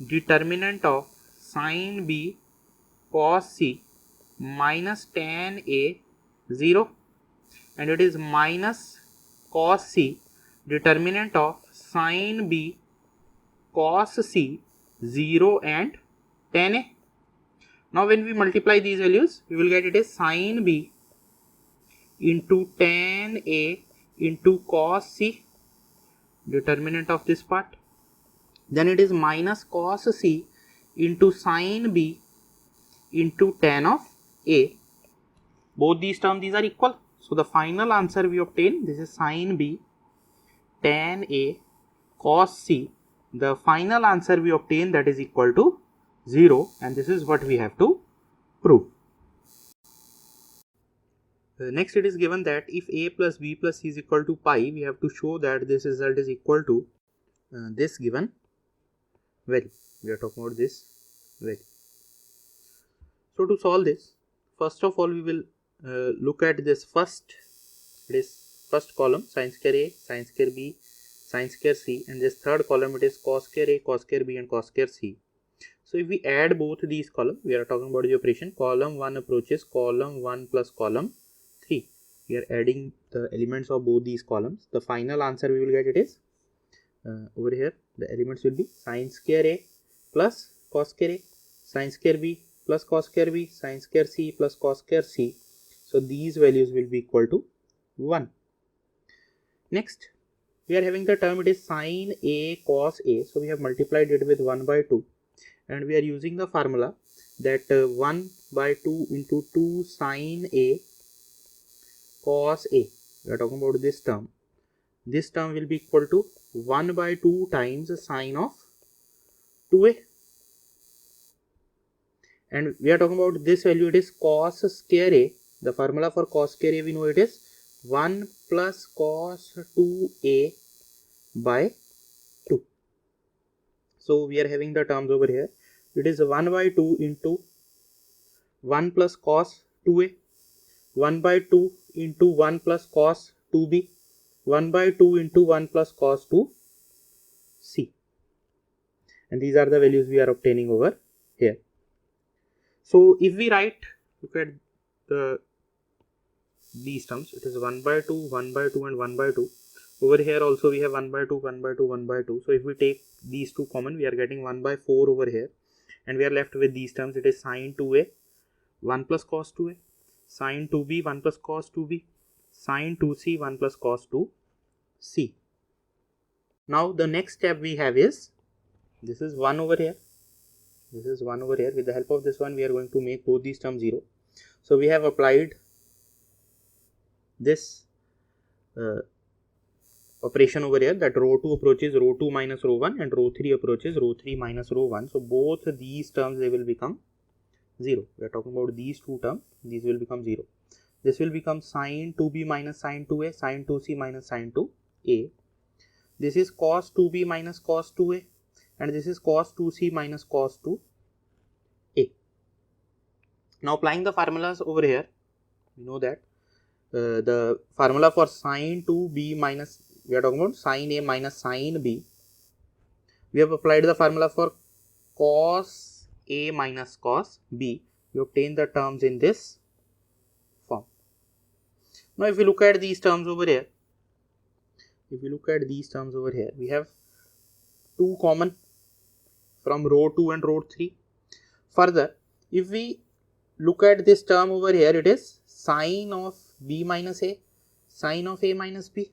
determinant of sin b cos c minus tan a 0, and it is minus cos c determinant of sin b cos c 0 and tan a. Now when we multiply these values, we will get it is sin b into tan a into cos c, determinant of this part. Then it is minus cos c into sin b into tan of a. Both these terms these are equal. So the final answer we obtain this is sin b tan a cos c. The final answer we obtain that is equal to 0, and this is what we have to prove. Next, it is given that if a plus b plus c is equal to pi, we have to show that this result is equal to this given value. We are talking about this value. So to solve this, first of all, we will look at this first column, sin square a, sin square b, sin square c, and this third column, it is cos square a, cos square b, and cos square c. So if we add both these columns, we are talking about the operation column 1 approaches column 1 plus column 3. We are adding the elements of both these columns. The final answer we will get, it is over here, the elements will be sin square a plus cos square a, sin square b plus cos square b, sin square c plus cos square c. So these values will be equal to 1. Next, we are having the term, it is sin a cos a. So we have multiplied it with 1 by 2. And we are using the formula that 1 by 2 into 2 sin a cos a. We are talking about this term. This term will be equal to 1 by 2 times sine of 2a. And we are talking about this value, it is cos square a. The formula for cos square a, we know it is 1 plus cos 2a by 2. So we are having the terms over here. It is 1 by 2 into 1 plus cos 2a, 1 by 2 into 1 plus cos 2b, 1 by 2 into 1 plus cos 2c. And these are the values we are obtaining over here. So if we look at these terms, it is 1 by 2, 1 by 2 and 1 by 2. Over here also we have 1 by 2, 1 by 2, 1 by 2. So if we take these two common, we are getting 1 by 4 over here. And we are left with these terms, it is sin 2a, 1 plus cos 2a, sin 2b, 1 plus cos 2b, sin 2c, 1 plus cos 2c. Now the next step we have is, this is 1 over here, this is 1 over here. With the help of this one, we are going to make both these terms 0. So we have applied this operation over here, that row 2 approaches row 2 minus row 1 and row 3 approaches row 3 minus row 1. So both these terms, they will become 0. We are talking about these two terms, these will become 0. This will become sin 2b minus sin 2a, sin 2c minus sin 2a. This is cos 2b minus cos 2a, and this is cos 2c minus cos 2a. Now applying the formulas over here, we know that the formula for sin 2b minus, we are talking about sin a minus sin b. We have applied the formula for cos a minus cos b. We obtain the terms in this form. Now if we look at these terms over here, we have 2 common from row 2 and row 3. Further, if we look at this term over here, it is sin of b minus a, sin of a minus b.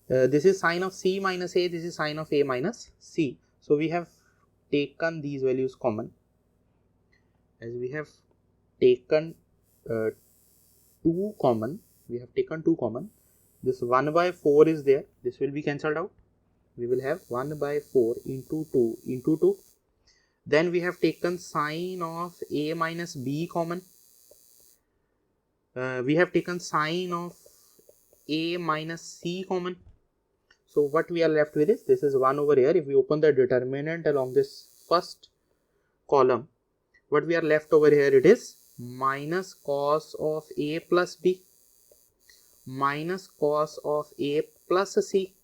This is sin of c minus a, this is sin of a minus c. So we have taken these values common. As we have taken 2 common, this 1 by 4 is there, this will be cancelled out. We will have 1 by 4 into 2 into 2. Then we have taken sin of a minus b common. We have taken sin of a minus c common. So what we are left with is, this is 1 over here. If we open the determinant along this first column, what we are left over here, it is minus cos of a plus b, minus cos of a plus c.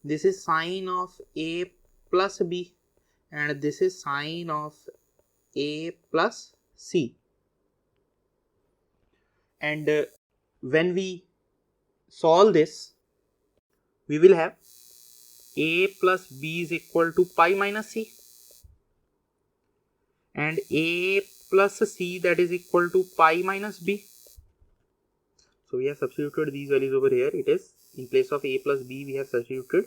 This is sin of a plus b, and this is sin of a plus c. And when we solve this, we will have a plus b is equal to pi minus c, and a plus c, that is equal to pi minus b. So we have substituted these values over here. It is, in place of a plus b, we have substituted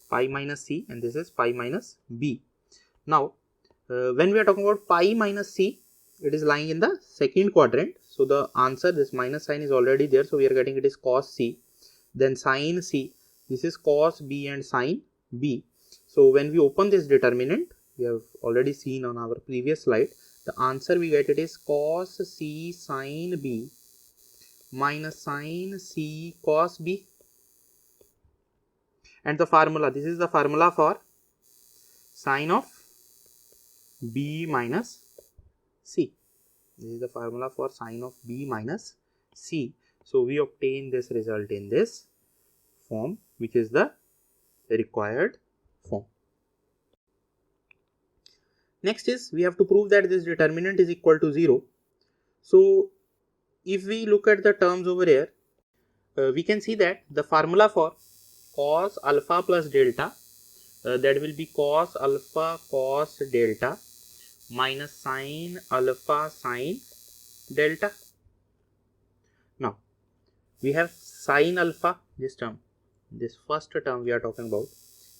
pi minus c, and this is pi minus b. Now when we are talking about pi minus c, it is lying in the second quadrant. So the answer, this minus sign is already there, so we are getting it is cos c, then sin c, this is cos b and sin b. So when we open this determinant, we have already seen on our previous slide the answer we get, it is cos C sin B minus sin C cos B. And the formula, this is the formula for sin of B minus C. This is the formula for sin of B minus C. So we obtain this result in this form, which is the required form. Next is, we have to prove that this determinant is equal to 0. So if we look at the terms over here, we can see that the formula for cos alpha plus delta, that will be cos alpha cos delta minus sin alpha sin delta. Now we have sin alpha, this term, this first term we are talking about,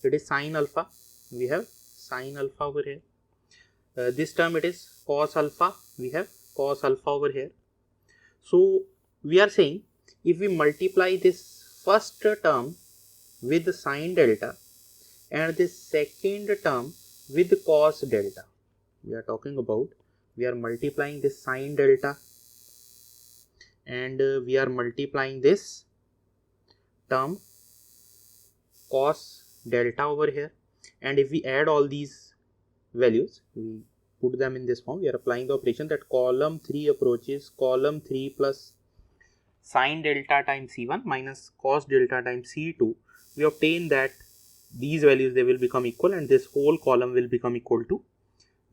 it is sin alpha. We have sin alpha over here. This term, it is cos alpha, we have cos alpha over here. So we are saying, if we multiply this first term with sin delta and this second term with cos delta, we are talking about, we are multiplying this sin delta and we are multiplying this term cos delta over here, and if we add all these values, we put them in this form, we are applying the operation that column 3 approaches column 3 plus sin delta times C1 minus cos delta times C2. We obtain that these values, they will become equal and this whole column will become equal to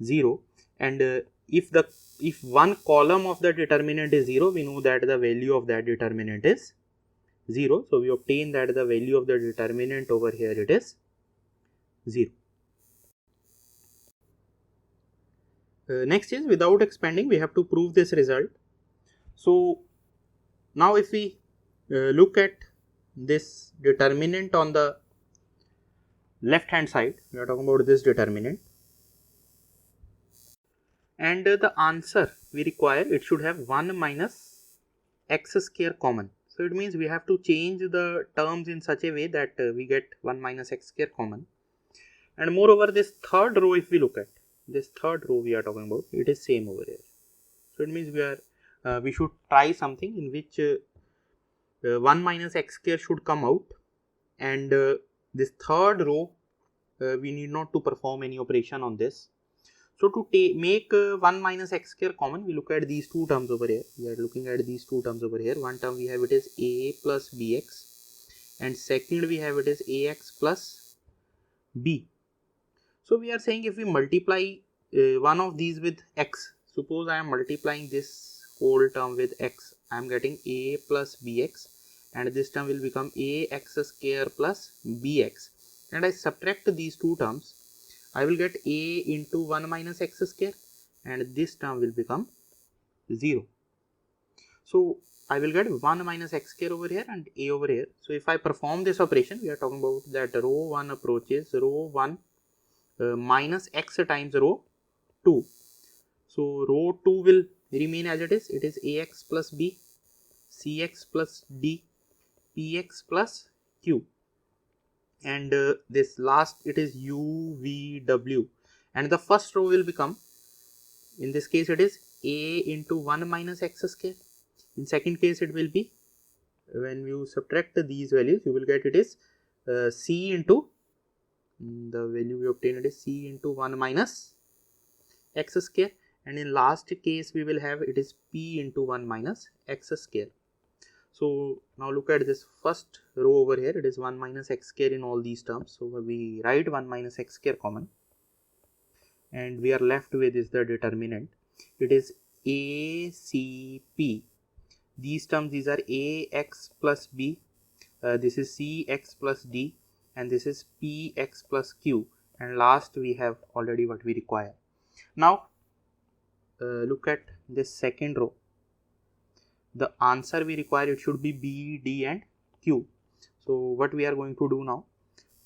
0. And if one column of the determinant is 0, we know that the value of that determinant is 0. So we obtain that the value of the determinant over here, it is 0. Next is, without expanding, we have to prove this result. So now if we look at this determinant on the left hand side, we are talking about this determinant, and the answer we require, it should have 1 minus x square common. So it means we have to change the terms in such a way that we get 1 minus x square common. And moreover, this third row, if we look at this third row we are talking about, it is same over here. So it means we should try something in which 1 minus x square should come out, and this third row we need not to perform any operation on this. So to make 1 minus x square common, we look at these two terms over here. We are looking at these two terms over here. One term we have, it is a plus bx, and second we have, it is ax plus b. So we are saying, if we multiply one of these with x, suppose I am multiplying this whole term with x, I am getting a plus bx, and this term will become ax square plus bx, and I subtract these two terms, I will get a into 1 minus x square, and this term will become 0. So I will get 1 minus x square over here and a over here. So if I perform this operation, we are talking about that row 1 approaches row 1 minus x times row 2. So row 2 will remain as it is ax plus b, cx plus d, px plus q, and this last, it is u, v, w, and the first row will become, in this case it is a into 1 minus x square. In second case it will be, when you subtract these values, you will get, it is c into, the value we obtain, it is c into 1 minus x square, and in last case we will have, it is p into 1 minus x square. So now look at this first row over here, it is 1 minus x square in all these terms. So we write 1 minus x square common, and we are left with is the determinant. It is a, c, p. These terms, these are ax plus b, this is cx plus d, and this is px plus q, and last we have already what we require. Now look at this second row. The answer we require, it should be b, d and q. So what we are going to do now,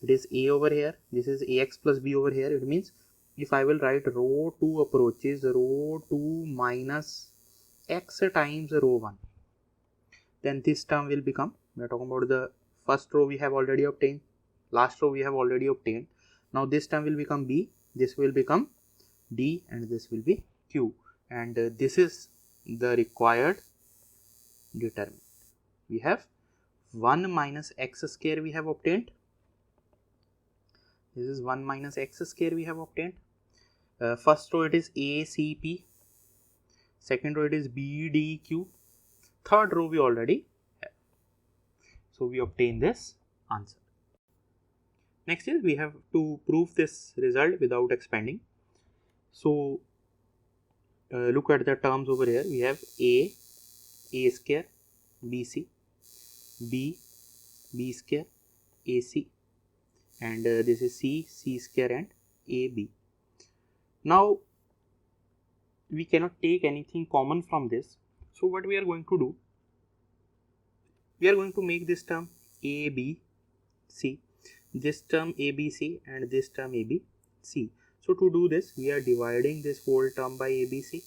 it is a over here, this is ax plus b over here. It means, if I will write row 2 approaches row 2 minus x times row 1, then this term will become, we are talking about the first row we have already obtained, last row we have already obtained. Now this term will become b, this will become d, and this will be Q, and this is the required determinant. We have 1 minus x square we have obtained. This is 1 minus x square we have obtained. First row it is ACP, second row it is BDQ, third row we already have. So we obtain this answer. Next is we have to prove this result without expanding. So look at the terms over here. We have A square, BC, B square, AC, and this is C square, and AB. Now we cannot take anything common from this. So what we are going to do, we are going to make this term ABC, this term ABC, and this term ABC. So to do this, we are dividing this whole term by ABC.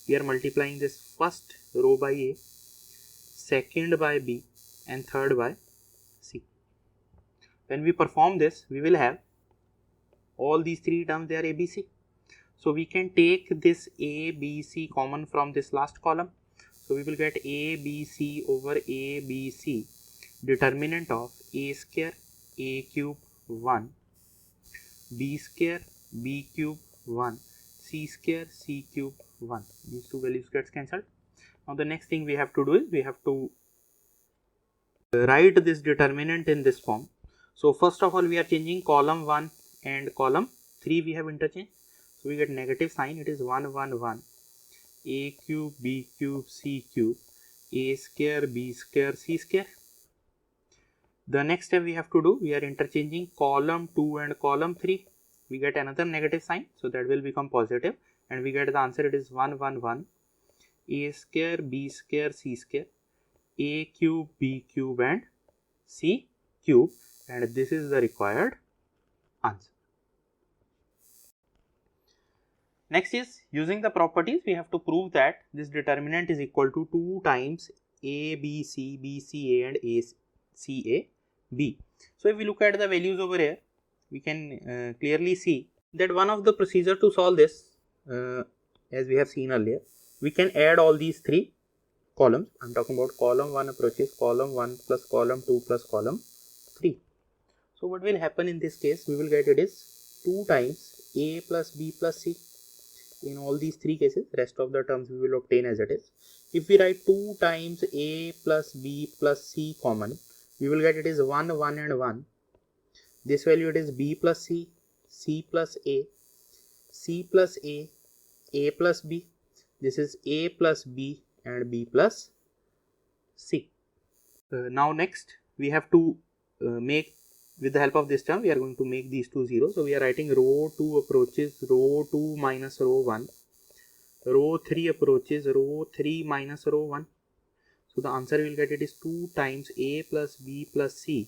We are multiplying this first row by A, second by B, and third by C. When we perform this, we will have all these three terms, they are ABC. So we can take this ABC common from this last column. So we will get ABC over ABC, determinant of A square, A cube 1, B square, B cube 1, C square, C cube 1. These two values gets cancelled. Now the next thing we have to do is we have to write this determinant in this form. So first of all, we are changing column 1 and column 3 we have interchanged. So we get negative sign, it is 1 1 1, A cube, B cube, C cube, A square, B square, C square. The next step we have to do, we are interchanging column 2 and column 3. We get another negative sign, so that will become positive, and we get the answer, it is 1 1 1, A square, B square, C square, A cube, B cube, and C cube, and this is the required answer. Next is, using the properties, we have to prove that this determinant is equal to 2 times ABC, BCA, and ACAB. So if we look at the values over here, we can clearly see that one of the procedure to solve this, as we have seen earlier, we can add all these three columns. I am talking about column 1 approaches column 1 plus column 2 plus column 3. So what will happen in this case, we will get it is 2 times A plus B plus C. In all these three cases, rest of the terms we will obtain as it is. If we write 2 times A plus B plus C common, we will get it is 1 1 and 1. This value it is B plus C, C plus A, C plus A plus B. This is A plus B and B plus C. Now next we have to make, with the help of this term, we are going to make these two zeros. So we are writing row 2 approaches row 2 minus row 1, row 3 approaches row 3 minus row 1. So the answer we will get it is 2 times A plus B plus C,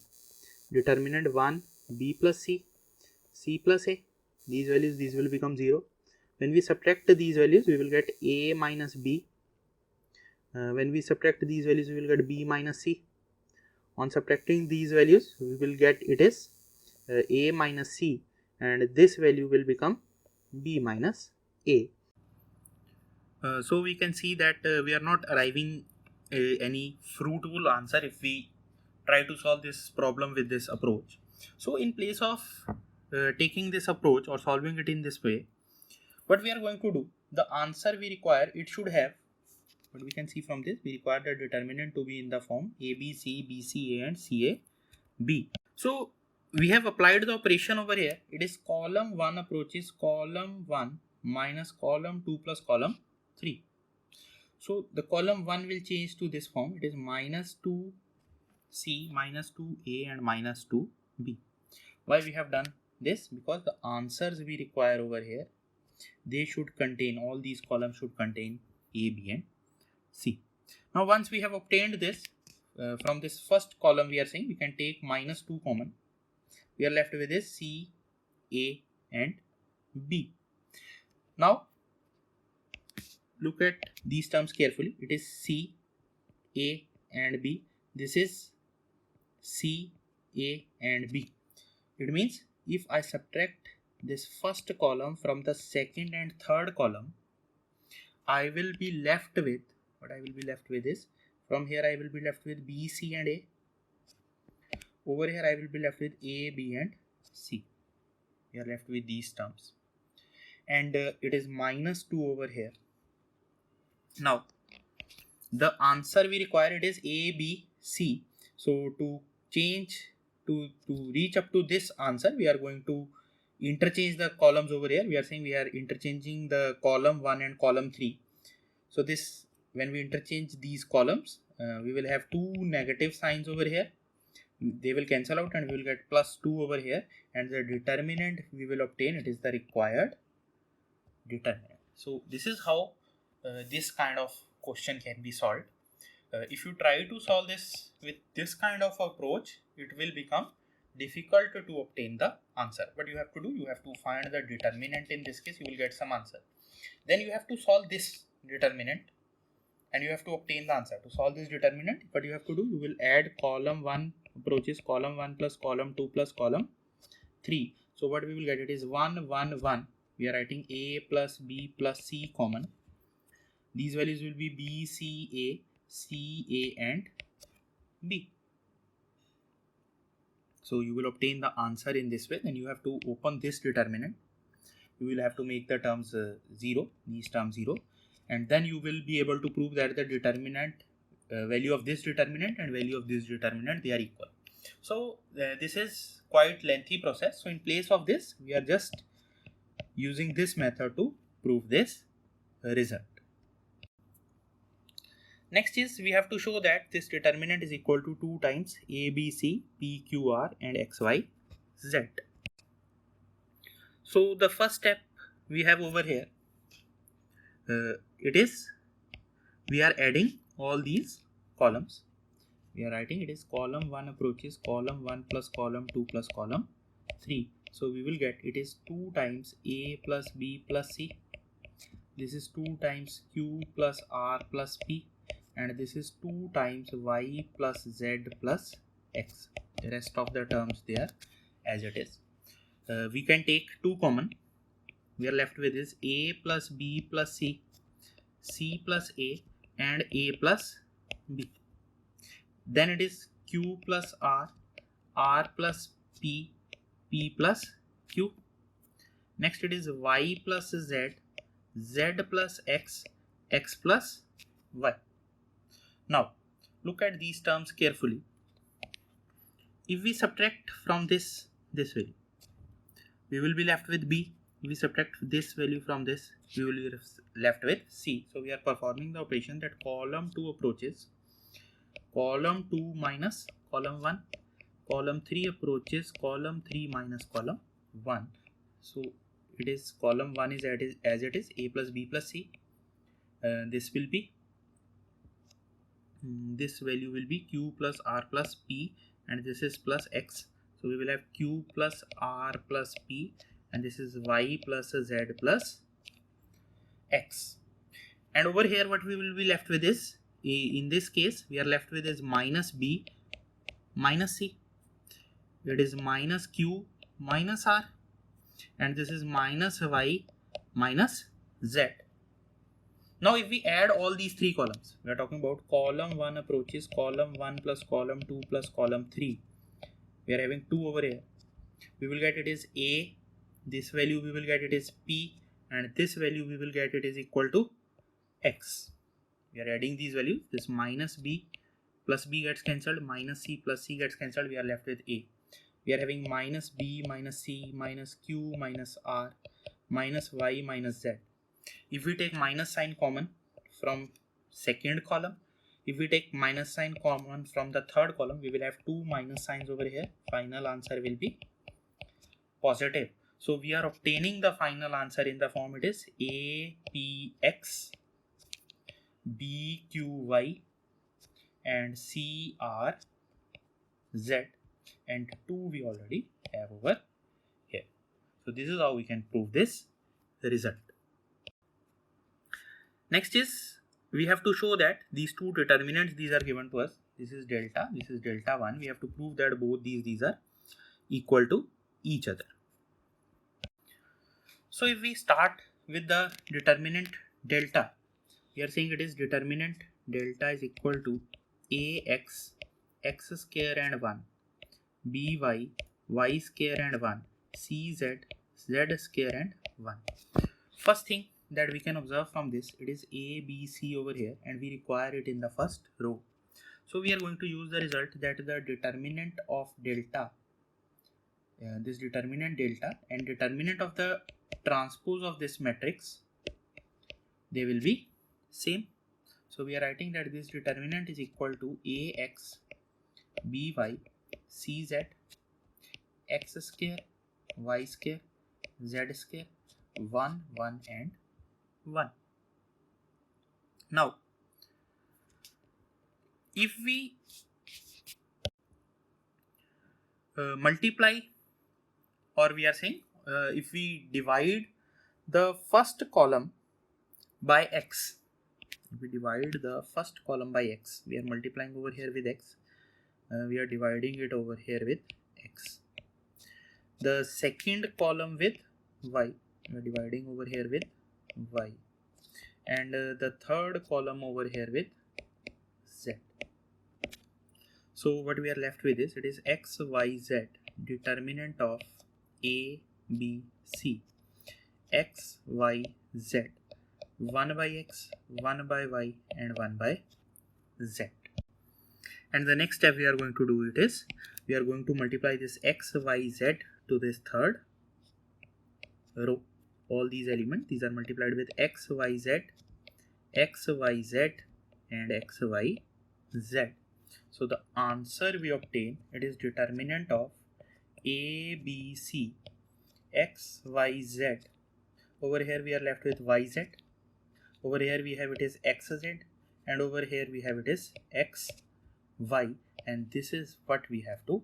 determinant 1, B plus C, C plus A. These values, these will become 0. When we subtract these values, we will get A minus B. When we subtract these values, we will get B minus C. On subtracting these values, we will get it is A minus C, and this value will become B minus A. So we can see that we are not arriving any fruitful answer if we try to solve this problem with this approach. So in place of taking this approach or solving it in this way, what we are going to do, the answer we require, it should have, what we can see from this, we require the determinant to be in the form ABC, BCA, and CAB. So we have applied the operation over here. It is column 1 approaches column 1 minus column 2 plus column 3. So the column 1 will change to this form. It is minus 2C, minus 2A, and minus 2B. Why we have done this? Because the answers we require over here, they should contain, all these columns should contain A, B, and C. Now once we have obtained this, from this first column we are saying we can take minus 2 common. We are left with this C, A, and B. Now look at these terms carefully. It is C, A, and B. This is C, A, and B. It means if I subtract this first column from the second and third column, I will be left with, what I will be left with is, from here I will be left with B, C and A. Over here I will be left with A, B and C. We are left with these terms. And it is minus 2 over here. Now, the answer we require, it is A, B, C. So to reach up to this answer, we are going to interchange the columns over here. We are saying we are interchanging the column 1 and column 3. So this, when we interchange these columns, we will have two negative signs over here. They will cancel out and we will get plus 2 over here, and the determinant we will obtain, it is the required determinant. So this is how this kind of question can be solved. If you try to solve this with this kind of approach, it will become difficult to obtain the answer. But you have to do, you have to find the determinant. In this case, you will get some answer. Then you have to solve this determinant and you have to obtain the answer. To solve this determinant, what you have to do, you will add column 1 approaches, column 1 plus column 2 plus column 3. So what we will get, it is 1, 1, 1. We are writing A plus B plus C common. These values will be B, C, A, C, A and B. So you will obtain the answer in this way. Then you have to open this determinant. You will have to make the terms 0, these terms 0. And then you will be able to prove that the determinant, value of this determinant and value of this determinant, they are equal. So this is quite lengthy process. So in place of this, we are just using this method to prove this result. Next is, we have to show that this determinant is equal to 2 times A, B, C, P, Q, R and X, Y, Z. So the first step we have over here, it is, we are adding all these columns. We are writing, it is column 1 approaches column 1 plus column 2 plus column 3. So we will get, it is 2 times A plus B plus C. This is 2 times Q plus R plus P. And this is 2 times Y plus Z plus X. The rest of the terms there as it is. We can take 2 common. We are left with is A plus B plus C, C plus A and A plus B. Then it is Q plus R, R plus P, P plus Q. Next it is Y plus Z, Z plus X, X plus Y. Now look at these terms carefully. If we subtract from this value, we will be left with B. If we subtract this value from this, we will be left with C. So we are performing the operation that column 2 approaches column 2 minus column 1, column 3 approaches column 3 minus column 1. So it is column 1 is as it is A plus B plus C. This will be, this value will be Q plus R plus P and this is plus X. So we will have Q plus R plus P and this is Y plus Z plus X. And over here what we will be left with is, in this case we are left with is minus B minus C. It is minus Q minus R and this is minus Y minus Z. Now if we add all these 3 columns, we are talking about column 1 approaches column 1 plus column 2 plus column 3. We are having 2 over here. We will get it is A, this value we will get it is P and this value we will get it is equal to X. We are adding these values. This minus B plus B gets cancelled, minus C plus C gets cancelled, we are left with A. We are having minus B minus C minus Q minus R minus Y minus Z. If we take minus sign common from second column, if we take minus sign common from the third column, we will have 2 minus signs over here. Final answer will be positive. So we are obtaining the final answer in the form, it is A P X B Q Y and C R Z, and 2 we already have over here. So this is how we can prove this result. Next is, we have to show that these 2 determinants, these are given to us. This is delta 1. We have to prove that both these are equal to each other. So if we start with the determinant delta, we are saying it is determinant delta is equal to ax x square and 1 by y square and 1 cz z square and 1. First thing that we can observe from this, it is a b c over here and we require it in the first row. So we are going to use the result that the determinant of delta, this determinant delta and determinant of the transpose of this matrix, they will be same. So we are writing that this determinant is equal to ax by cz x square y square z square 1 1 and 1. Now if we multiply, or we are saying if we divide the first column by x, if we divide the first column by x, we are multiplying over here with x, we are dividing it over here with x. The second column with y, we are dividing over here with y, and the third column over here with z. So what we are left with is, it is x y z determinant of a b c x y z 1 by x 1 by y and 1 by z. And the next step we are going to do it is, we are going to multiply this x y z to this third row. All these elements, these are multiplied with x y z and x y z. So the answer we obtain, it is determinant of a b c x y z. Over here we are left with y z, over here we have it is x z, and over here we have it is x y, and this is what we have to